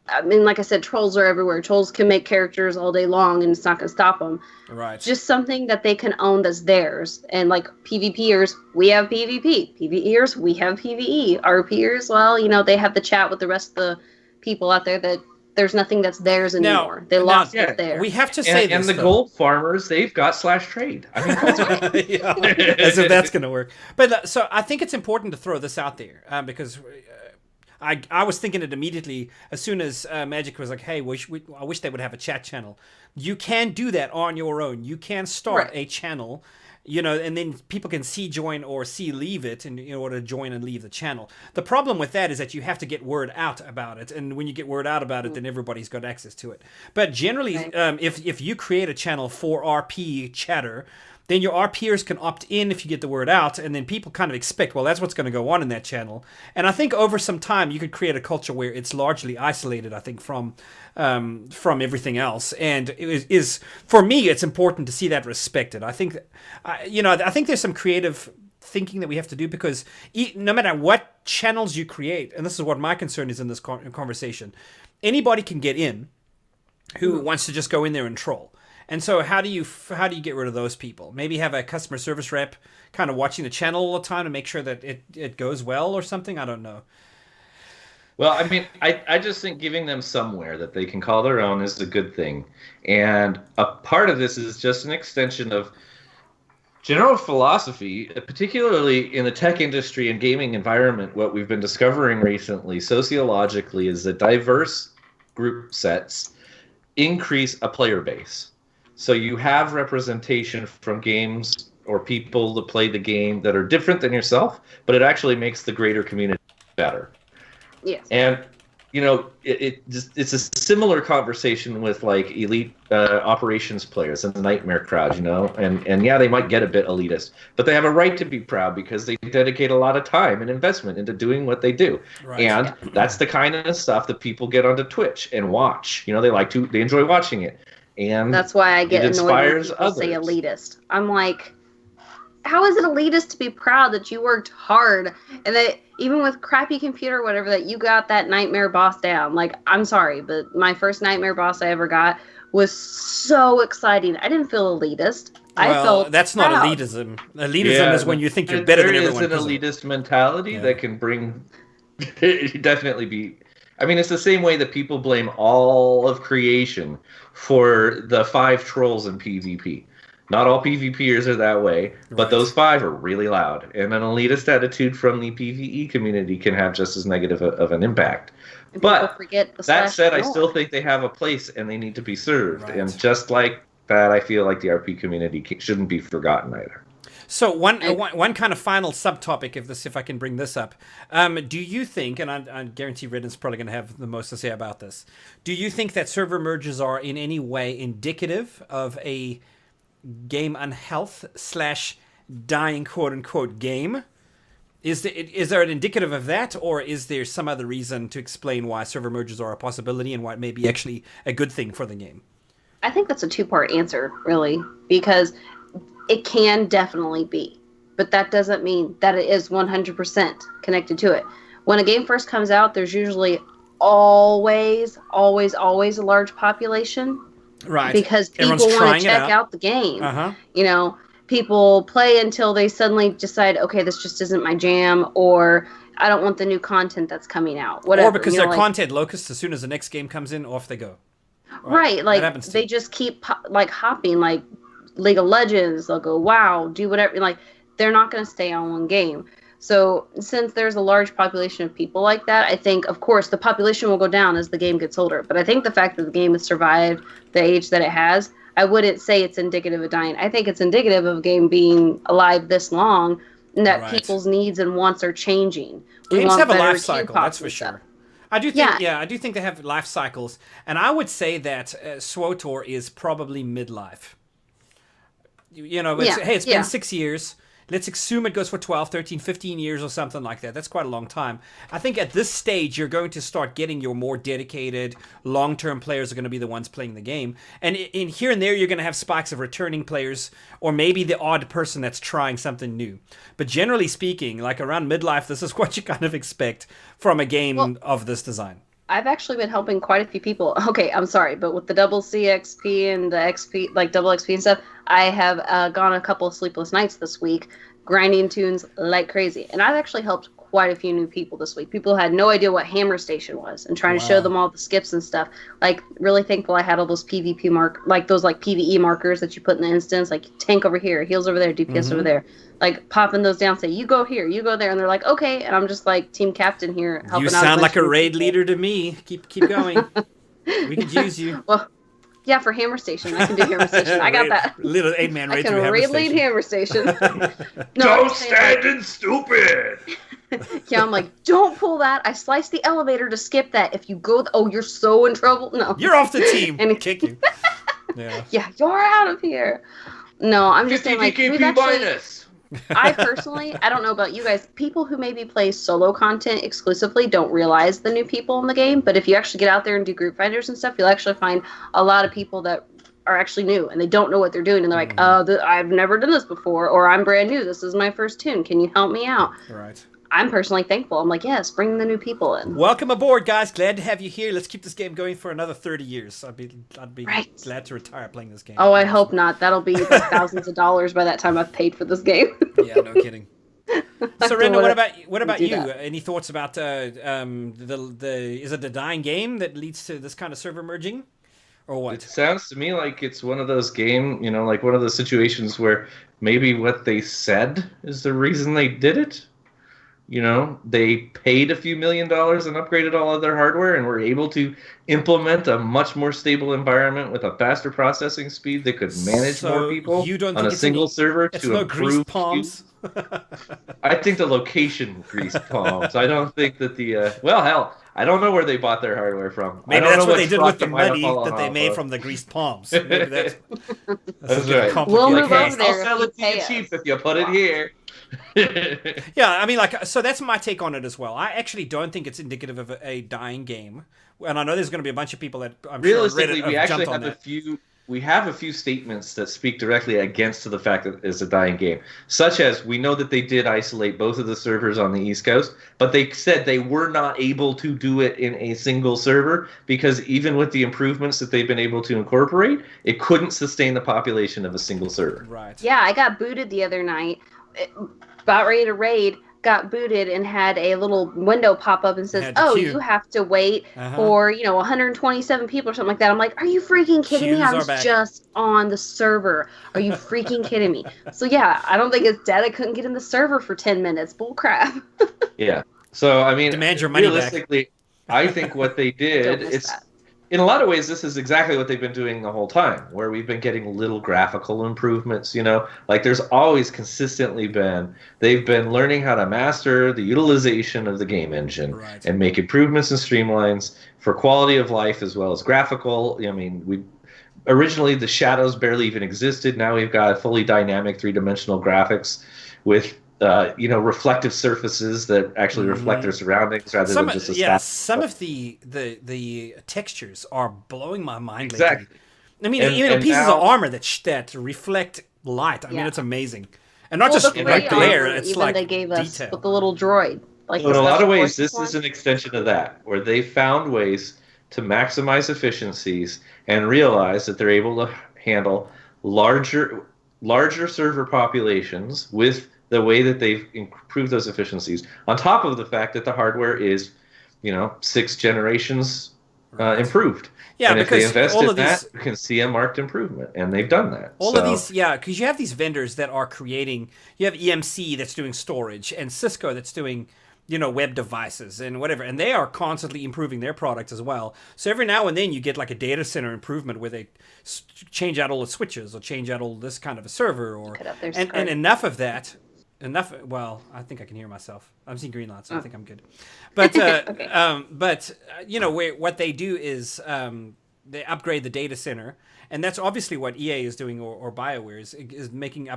I mean, like I said, trolls are everywhere. Trolls can make characters all day long, and it's not going to stop them. Right. Just something that they can own that's theirs. And PvPers, we have PvP. PvEers, we have PvE. RPers, well, they have the chat with the rest of the people out there that there's nothing that's theirs anymore. They lost what's there. We have to say and the gold farmers, they've got /trade. I mean, as if that's going to work. But so I think it's important to throw this out there, because I was thinking it immediately as soon as Magic was like, hey, I wish they would have a chat channel. You can do that on your own. You can start a channel, and then people can see join or see leave it in order to join and leave the channel. The problem with that is that you have to get word out about it. And when you get word out about it, then everybody's got access to it. But generally, if you create a channel for RP chatter, then your RPers can opt in if you get the word out, and then people kind of expect, well, that's what's going to go on in that channel. And I think over some time, you could create a culture where it's largely isolated, I think, from everything else. And it is for me, it's important to see that respected. I think, I think there's some creative thinking that we have to do, because no matter what channels you create, and this is what my concern is in this conversation, anybody can get in who wants to just go in there and troll. And so how do you get rid of those people? Maybe have a customer service rep kind of watching the channel all the time to make sure that it goes well or something? I don't know. Well, I mean, I just think giving them somewhere that they can call their own is a good thing. And a part of this is just an extension of general philosophy, particularly in the tech industry and gaming environment. What we've been discovering recently, sociologically, is that diverse group sets increase a player base. So you have representation from games or people that play the game that are different than yourself, but it actually makes the greater community better. Yes. And, it's a similar conversation with like elite operations players and the nightmare crowd, and yeah, they might get a bit elitist, but they have a right to be proud because they dedicate a lot of time and investment into doing what they do. Right. And that's the kind of stuff that people get onto Twitch and watch. They enjoy watching it. And that's why I get annoyed when people say elitist. I'm like, how is it elitist to be proud that you worked hard and that even with crappy computer or whatever, that you got that nightmare boss down? Like, I'm sorry, but my first nightmare boss I ever got was so exciting. I didn't feel elitist. I felt that's proud. Not elitism. Elitism is when you think you're better than everyone. There is an elitist mentality that can bring definitely be. I mean, it's the same way that people blame all of creation for the 5 trolls in PvP. Not all PvPers are that way, but those 5 are really loud. And an elitist attitude from the PvE community can have just as negative of an impact. But that said, I still think they have a place and they need to be served. Right. And just like that, I feel like the RP community shouldn't be forgotten either. So one kind of final subtopic of this, if I can bring this up, do you think, and I guarantee Ridden's probably going to have the most to say about this, do you think that server merges are in any way indicative of a game unhealth / dying quote unquote game? Is there an indicative of that, or is there some other reason to explain why server merges are a possibility and why it may be actually a good thing for the game? I think that's a 2-part answer, really, because it can definitely be, but that doesn't mean that it is 100% connected to it. When a game first comes out, there's usually always a large population. Right. Because people want to check out the game. Uh-huh. People play until they suddenly decide, okay, this just isn't my jam, or I don't want the new content that's coming out. Whatever. Or because they're content locusts, as soon as the next game comes in, off they go. Right. Like, they just keep hopping, like League of Legends. They'll go, wow, do whatever. Like, they're not going to stay on one game. So since there's a large population of people like that, I think, of course, the population will go down as the game gets older. But I think the fact that the game has survived the age that it has, I wouldn't say it's indicative of dying. I think it's indicative of a game being alive this long and that people's needs and wants are changing. Games have a life cycle, that's for sure. I do think they have life cycles. And I would say that SWTOR is probably midlife. It's been 6 years. Let's assume it goes for 12, 13, 15 years or something like that. That's quite a long time. I think at this stage, you're going to start getting your more dedicated, long-term players are going to be the ones playing the game. And in here and there, you're going to have spikes of returning players or maybe the odd person that's trying something new. But generally speaking, like around midlife, this is what you kind of expect from a game of this design. I've actually been helping quite a few people. Okay, I'm sorry, but with the double CXP and the XP, like double XP and stuff, I have gone a couple of sleepless nights this week, grinding tunes like crazy. And I've actually helped quite a few new people this week. People had no idea what Hammer Station was, and trying to show them all the skips and stuff. Like, really thankful I had all those those like PvE markers that you put in the instance, like tank over here, heals over there, DPS over there. Like, popping those down, say, you go here, you go there, and they're like, okay, and I'm just like team captain here helping out. You sound like a raid leader to me. Keep going. We could use you. Well, yeah, for Hammer Station. I can do Hammer Station. I got that. Little 8-man raid through I can Hammer raid Station. lead Hammer Station. No, Don't stand in stupid! Yeah, I'm like, don't pull that. I sliced the elevator to skip that. If you go, you're so in trouble. No. You're off the team. And kick you. Yeah. Yeah, you're out of here. No, I'm just saying, like, we've actually... I personally, I don't know about you guys, people who maybe play solo content exclusively don't realize the new people in the game, but if you actually get out there and do group finders and stuff, you'll actually find a lot of people that are actually new and they don't know what they're doing, and they're like, I've never done this before, or I'm brand new, this is my first tune, can you help me out? Right. I'm personally thankful. I'm like, yes, bring the new people in. Welcome aboard, guys. Glad to have you here. Let's keep this game going for another 30 years. I'd be glad to retire playing this game. Oh, I hope not. That'll be like thousands of dollars by that time I've paid for this game. Yeah, no kidding. So, Renda, what about you? Any thoughts about is it the dying game that leads to this kind of server merging, or what? It sounds to me like it's one of those like one of those situations where maybe what they said is the reason they did it. They paid a few $1 million and upgraded all of their hardware and were able to implement a much more stable environment with a faster processing speed that could manage more people on a single server to improve palms. I think the location greased palms. I don't think that I don't know where they bought their hardware from. Maybe that's what they did with the money that they made from the greased palms. Maybe that's right. We'll move over there. I'll sell it to you cheap if you put it here. Yeah, I mean, so that's my take on it as well. I actually don't think it's indicative of a dying game, and I know there's going to be a bunch of people that I'm realistically sure we actually have a few statements that speak directly against the fact that it's a dying game, such as we know that they did isolate both of the servers on the East Coast, but they said they were not able to do it in a single server because even with the improvements that they've been able to incorporate, it couldn't sustain the population of a single server. Right. Yeah, I got booted the other night. About ready to raid, got booted and had a little window pop up and says, you have to wait for 127 people or something like that. I'm like, are you freaking kidding me? I was just on the server. Are you freaking kidding me? So yeah, I don't think it's dead. I couldn't get in the server for 10 minutes. Bull crap. Yeah. So I mean, demand your money realistically, I think what they did in a lot of ways, this is exactly what they've been doing the whole time, where we've been getting little graphical improvements, Like there's always consistently they've been learning how to master the utilization of the game engine and make improvements and streamlines for quality of life as well as graphical. I mean, originally the shadows barely even existed. Now we've got fully dynamic 3-dimensional graphics with reflective surfaces that actually reflect their surroundings rather than just a static. Some of the textures are blowing my mind exactly. lately. I mean, even pieces of armor that reflect light. I mean, it's amazing. And not just like glare, it's even like they gave us detail. with the little droid. Like in a lot of ways, this is an extension of that, where they found ways to maximize efficiencies and realize that they're able to handle larger server populations with the way that they've improved those efficiencies, on top of the fact that the hardware is, 6 generations improved. Yeah, and if because they invest all in of that, you can see a marked improvement, and they've done that. Of these, because you have these vendors that are creating. You have EMC that's doing storage, and Cisco that's doing, web devices and whatever, and they are constantly improving their product as well. So every now and then you get like a data center improvement where they change out all the switches or change out all this kind of a server, and enough of that. Well, I think I can hear myself. I'm seeing green lights, so I think I'm good. But what they do is they upgrade the data center, and that's obviously what EA is doing, or BioWare is making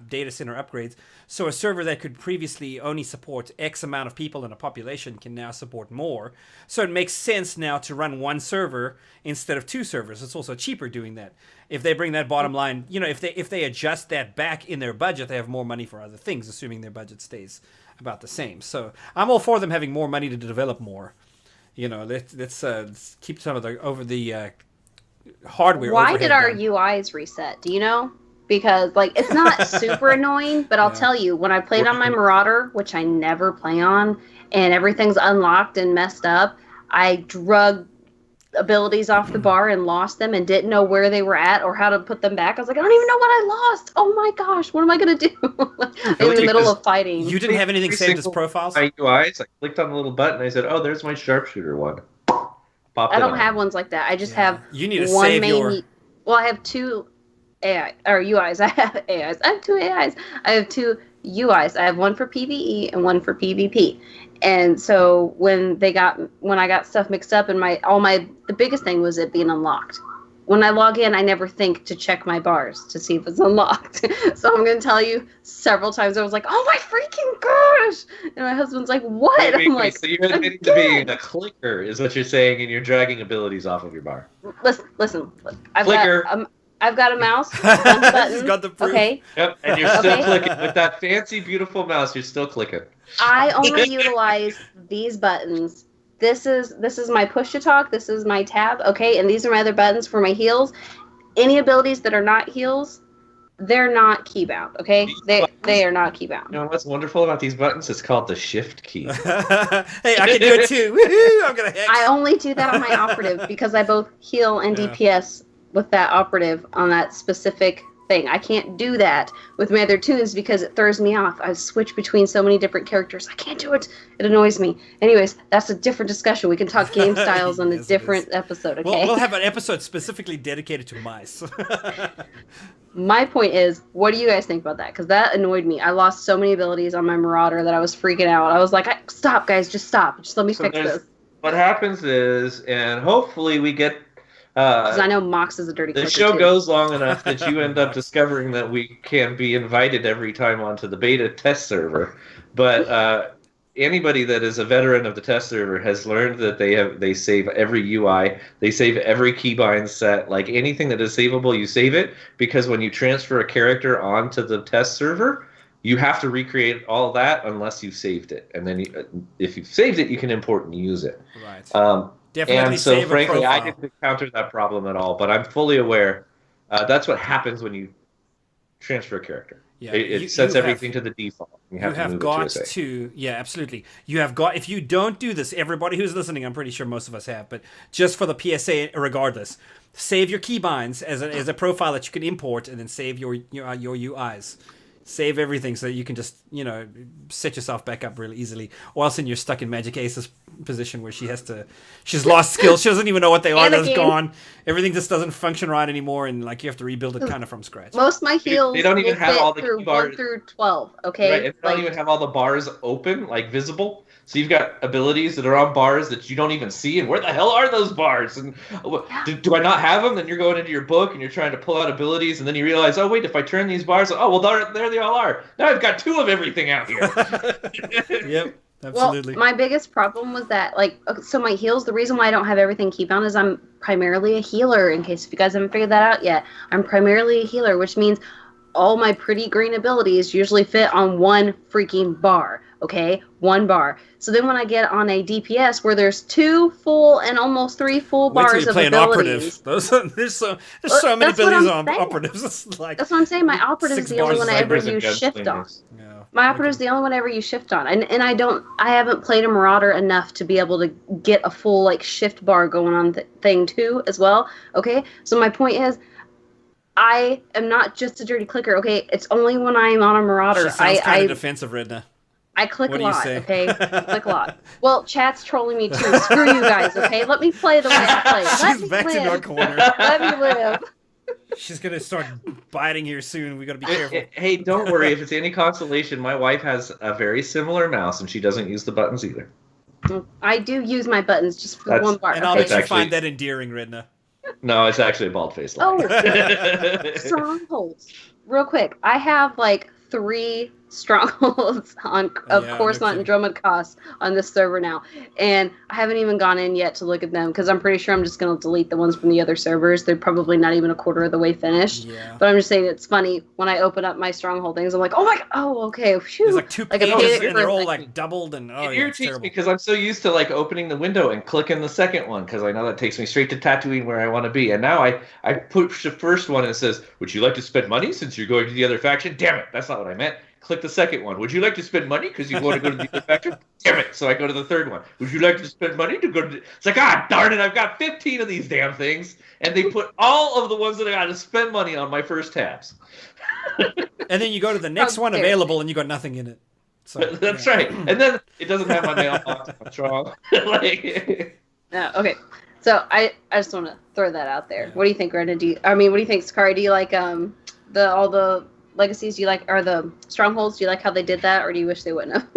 data center upgrades. So a server that could previously only support X amount of people in a population can now support more. So it makes sense now to run one server instead of 2 servers. It's also cheaper doing that. If they bring that bottom line, if they adjust that back in their budget, they have more money for other things, assuming their budget stays about the same. So I'm all for them having more money to develop more. Let's keep some of the hardware. Why did our UIs reset? Do you know? because like it's not super annoying, but I'll tell you, when I played on my Marauder, which I never play on, and everything's unlocked and messed up, I drug abilities off the bar and lost them and didn't know where they were at or how to put them back. I was like, I don't even know what I lost. Oh my gosh, what am I gonna do? In the middle of fighting. You didn't have anything saved as profiles? My UIs, I clicked on the little button, I said, oh, there's my sharpshooter one. I don't have ones like that. I just have you need to one save main. your... Well, I have two AI or UIs. I have AIs. I have two AIs. I have two UIs. I have one for PvE and one for PvP. And so when I got stuff mixed up and the biggest thing was it being unlocked. When I log in, I never think to check my bars to see if it's unlocked. So I'm going to tell you, several times I was like, oh my freaking gosh! And my husband's like, what? I'm like, so you're admitting to being a clicker, is what you're saying, and you're dragging abilities off of your bar. Listen. Clicker. I've got a mouse, one button. He's got the proof. Okay. Yep, and you're still clicking. With that fancy, beautiful mouse, you're still clicking. I only utilize these buttons. This is my push to talk. This is my tab. Okay, and these are my other buttons for my heals. Any abilities that are not heals, they're not keybound. Okay, they are not keybound. You know what's wonderful about these buttons? It's called the shift key. Hey, I can do it too. Woohoo! I'm gonna hex. I only do that on my operative because I both heal and DPS with that operative on that specific thing. I can't do that with my other tunes because it throws me off. I switch between so many different characters. I can't do it. It annoys me. Anyways, that's a different discussion. We can talk game styles on a different episode, okay? We'll have an episode specifically dedicated to mice. My point is, what do you guys think about that? Because that annoyed me. I lost so many abilities on my Marauder that I was freaking out. I was like, stop, guys. Just stop. Just let me fix this. What happens is, and hopefully we get... Because I know Mox is a dirty clicker, the show too. goes long enough that you end up discovering that we can be invited every time onto the beta test server. But anybody that is a veteran of the test server has learned that they save every UI, they save every keybind set. Like anything that is savable, you save it, because when you transfer a character onto the test server, you have to recreate all that unless you've saved it. And then if you've saved it, you can import and use it. Right. Definitely and so, save a frankly, I profile. didn't encounter that problem at all. But I'm fully aware that's what happens when you transfer a character. Yeah, it sets everything to the default. You have to move got it to a save. to, yeah, absolutely. You have got, if you don't do this, everybody who's listening, I'm pretty sure most of us have, but just for the PSA, regardless, save your keybinds as a profile that you can import, and then save your UIs. Save everything so that you can just, set yourself back up really easily. Or else then you're stuck in Magic Ace's position where she's lost skills. She doesn't even know what they are. That's gone. Everything just doesn't function right anymore, and like you have to rebuild it kind of from scratch. Most of my heals they don't even will have fit all the through key bars 1 through 12, okay? Right, they don't even have all the bars open, like visible. So you've got abilities that are on bars that you don't even see, and where the hell are those bars? And do I not have them? Then you're going into your book and you're trying to pull out abilities, and then you realize, oh wait, if I turn these bars, oh well, there they all are. Now I've got 2 of everything out here. Yep, absolutely. Well, my biggest problem was that, so my heals, the reason why I don't have everything keybound is I'm primarily a healer, in case if you guys haven't figured that out yet. I'm primarily a healer, which means all my pretty green abilities usually fit on one freaking bar, okay? 1 bar. So then when I get on a DPS where there's 2 full and almost 3 full bars of abilities. There's so many abilities on operatives. It's like that's what I'm saying. My operative is the only one I ever use shift on. Yeah. My operative is the only one I ever use shift on. And I haven't played a Marauder enough to be able to get a full shift bar going on thing too as well. Okay? So my point is, I am not just a dirty clicker, okay? It's only when I am on a Marauder. She sounds kind of defensive, Redna. I click a lot, okay? I click a lot. Well, chat's trolling me too. Screw you guys, okay? Let me play the way I play. She's back in our corner. Let me live. She's going to start biting here soon. We got to be careful. Hey, don't worry. If it's any consolation, my wife has a very similar mouse, and she doesn't use the buttons either. I do use my buttons just for 1 bar. And I'll okay? let you find that endearing, Redna. No, it's actually a bald-faced lie. Oh, strongholds. Real quick, I have 3 strongholds of Yeah, Coruscant no and Dromund on this server now, and I haven't even gone in yet to look at them because I'm pretty sure I'm just going to delete the ones from the other servers. They're probably not even a quarter of the way finished. Yeah. But I'm just saying it's funny when I open up my stronghold things. I'm like, okay, phew. There's like 2 Like a pages panic and they're all for- like doubled and It yeah, it's irritates me terrible. because I'm so used to like opening the window and clicking the second one because I know that takes me straight to Tatooine where I want to be. And now I push the first one and it says, "Would you like to spend money since you're going to the other faction?" Damn it, that's not what I meant. Click the second one. Would you like to spend money because you want to go to the other faction? Damn it. So I go to the third one. Would you like to spend money to go to It's like, darn it, I've got 15 of these damn things. And they put all of the ones that I got to spend money on my first tabs. And then you go to the next one available and you got nothing in it. So, That's yeah. right. And then it doesn't have my mailbox. What's wrong? No, okay. So I just want to throw that out there. What do you think, Rena? What do you think, Sakari? Do you like all the legacies? Do you like, or the strongholds? Do you like how they did that, or do you wish they wouldn't have?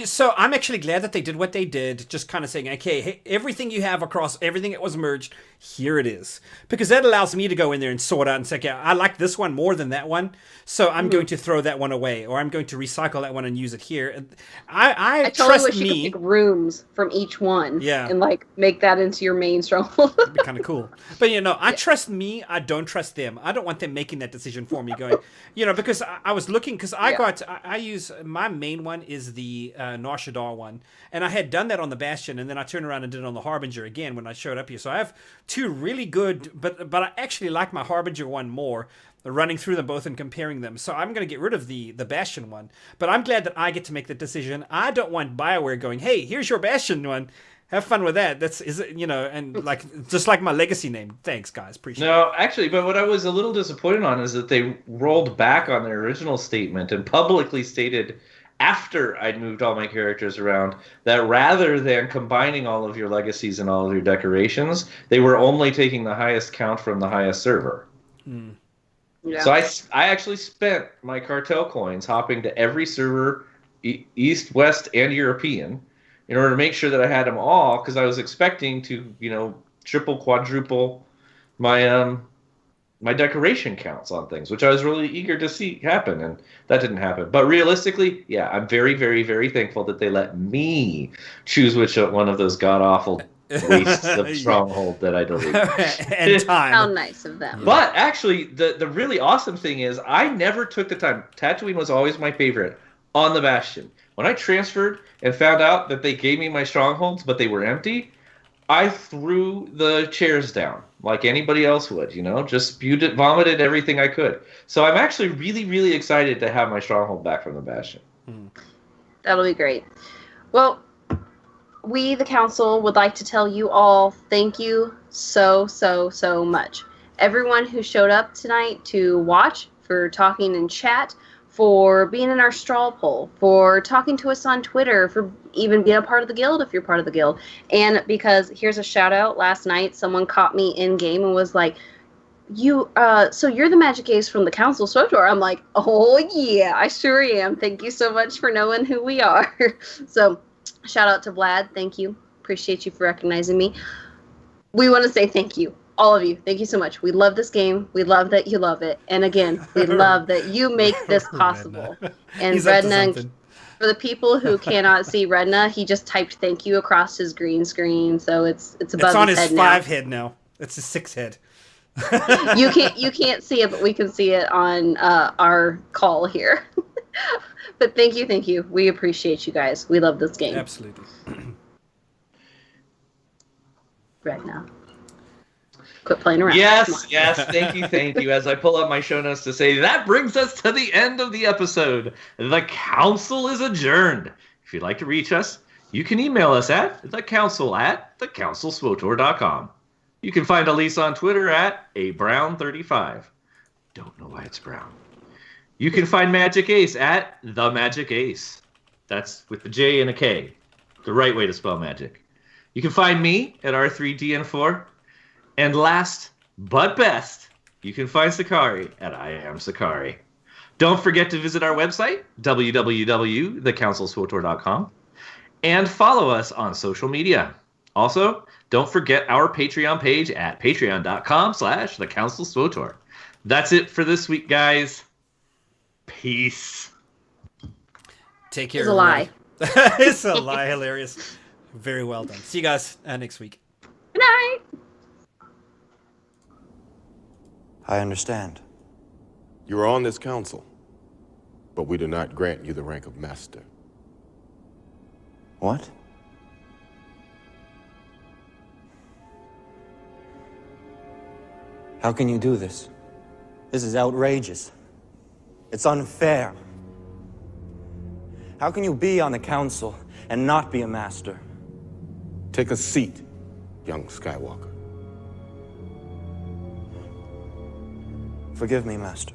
So I'm actually glad that they did what they did, just kind of saying, okay, hey, everything you have across everything that was merged, here it is. Because that allows me to go in there and sort out and say, okay, I like this one more than that one, so I'm going to throw that one away, or I'm going to recycle that one and use it here. And I totally trust wish you me. could pick rooms from each one, Yeah. and like make that into your main stronghold. It'd be kind of cool. But, I trust me. I don't trust them. I don't want them making that decision for me going, because I was looking, because I use, my main one is the Nar Shaddaa one. And I had done that on the Bastion, and then I turned around and did it on the Harbinger again when I showed up here. So I have 2 really good, but I actually like my Harbinger one more, running through them both and comparing them. So I'm going to get rid of the Bastion one. But I'm glad that I get to make the decision. I don't want BioWare going, hey, here's your Bastion one. Have fun with that. And like just like my legacy name. Thanks, guys. Appreciate it. No, actually, but what I was a little disappointed on is that they rolled back on their original statement and publicly stated after I'd moved all my characters around that rather than combining all of your legacies and all of your decorations, they were only taking the highest count from the highest server. Yeah. So I actually spent my cartel coins hopping to every server, East, West, and European, in order to make sure that I had them all, because I was expecting to, triple, quadruple my my decoration counts on things, which I was really eager to see happen, and that didn't happen. But realistically, yeah, I'm very, very, very thankful that they let me choose which one of those god-awful wastes of stronghold that I deleted. And time. How nice of them. But actually, the really awesome thing is I never took the time. Tatooine was always my favorite on the Bastion. When I transferred and found out that they gave me my strongholds, but they were empty, I threw the chairs down like anybody else would, just spewed it, vomited everything I could. So I'm actually really, really excited to have my stronghold back from the Bastion. That'll be great. Well, we, the council, would like to tell you all thank you so, so, so much. Everyone who showed up tonight to watch, for talking in chat, for being in our straw poll, for talking to us on Twitter, for even being a part of the guild if you're part of the guild. And because, here's a shout out, last night someone caught me in game and was like, so you're the Magic Ace from the Council SWTOR. I'm like, oh yeah, I sure am. Thank you so much for knowing who we are. So shout out to Vlad. Thank you. Appreciate you for recognizing me. We want to say thank you. All of you, thank you so much. We love this game. We love that you love it. And again, we love that you make this possible. And Redna, for the people who cannot see Redna, he just typed thank you across his green screen, so it's above it's on his his head 5 head now. It's his 6 head. You can't see it, but we can see it on our call here. But thank you. We appreciate you guys. We love this game. Absolutely. Redna. Quit playing around. Yes, thank you. As I pull up my show notes to say, that brings us to the end of the episode. The council is adjourned. If you'd like to reach us, you can email us at thecouncil@thecouncilswotor.com. You can find Alise on Twitter at abrown35. Don't know why it's brown. You can find Magic Ace at the Magic Ace. That's with the J and a K. The right way to spell magic. You can find me at R3DN4. And last but best, you can find Sakari at I Am Sakari. Don't forget to visit our website, www.thecouncilswotor.com, and follow us on social media. Also, don't forget our Patreon page at patreon.com/thecouncilswotor. That's it for this week, guys. Peace. Take care. It's a lie. It's a lie. Hilarious. Very well done. See you guys next week. Good night. I understand. You are on this council, but we do not grant you the rank of master. What? How can you do this? This is outrageous. It's unfair. How can you be on the council and not be a master? Take a seat, young Skywalker. Forgive me, Master.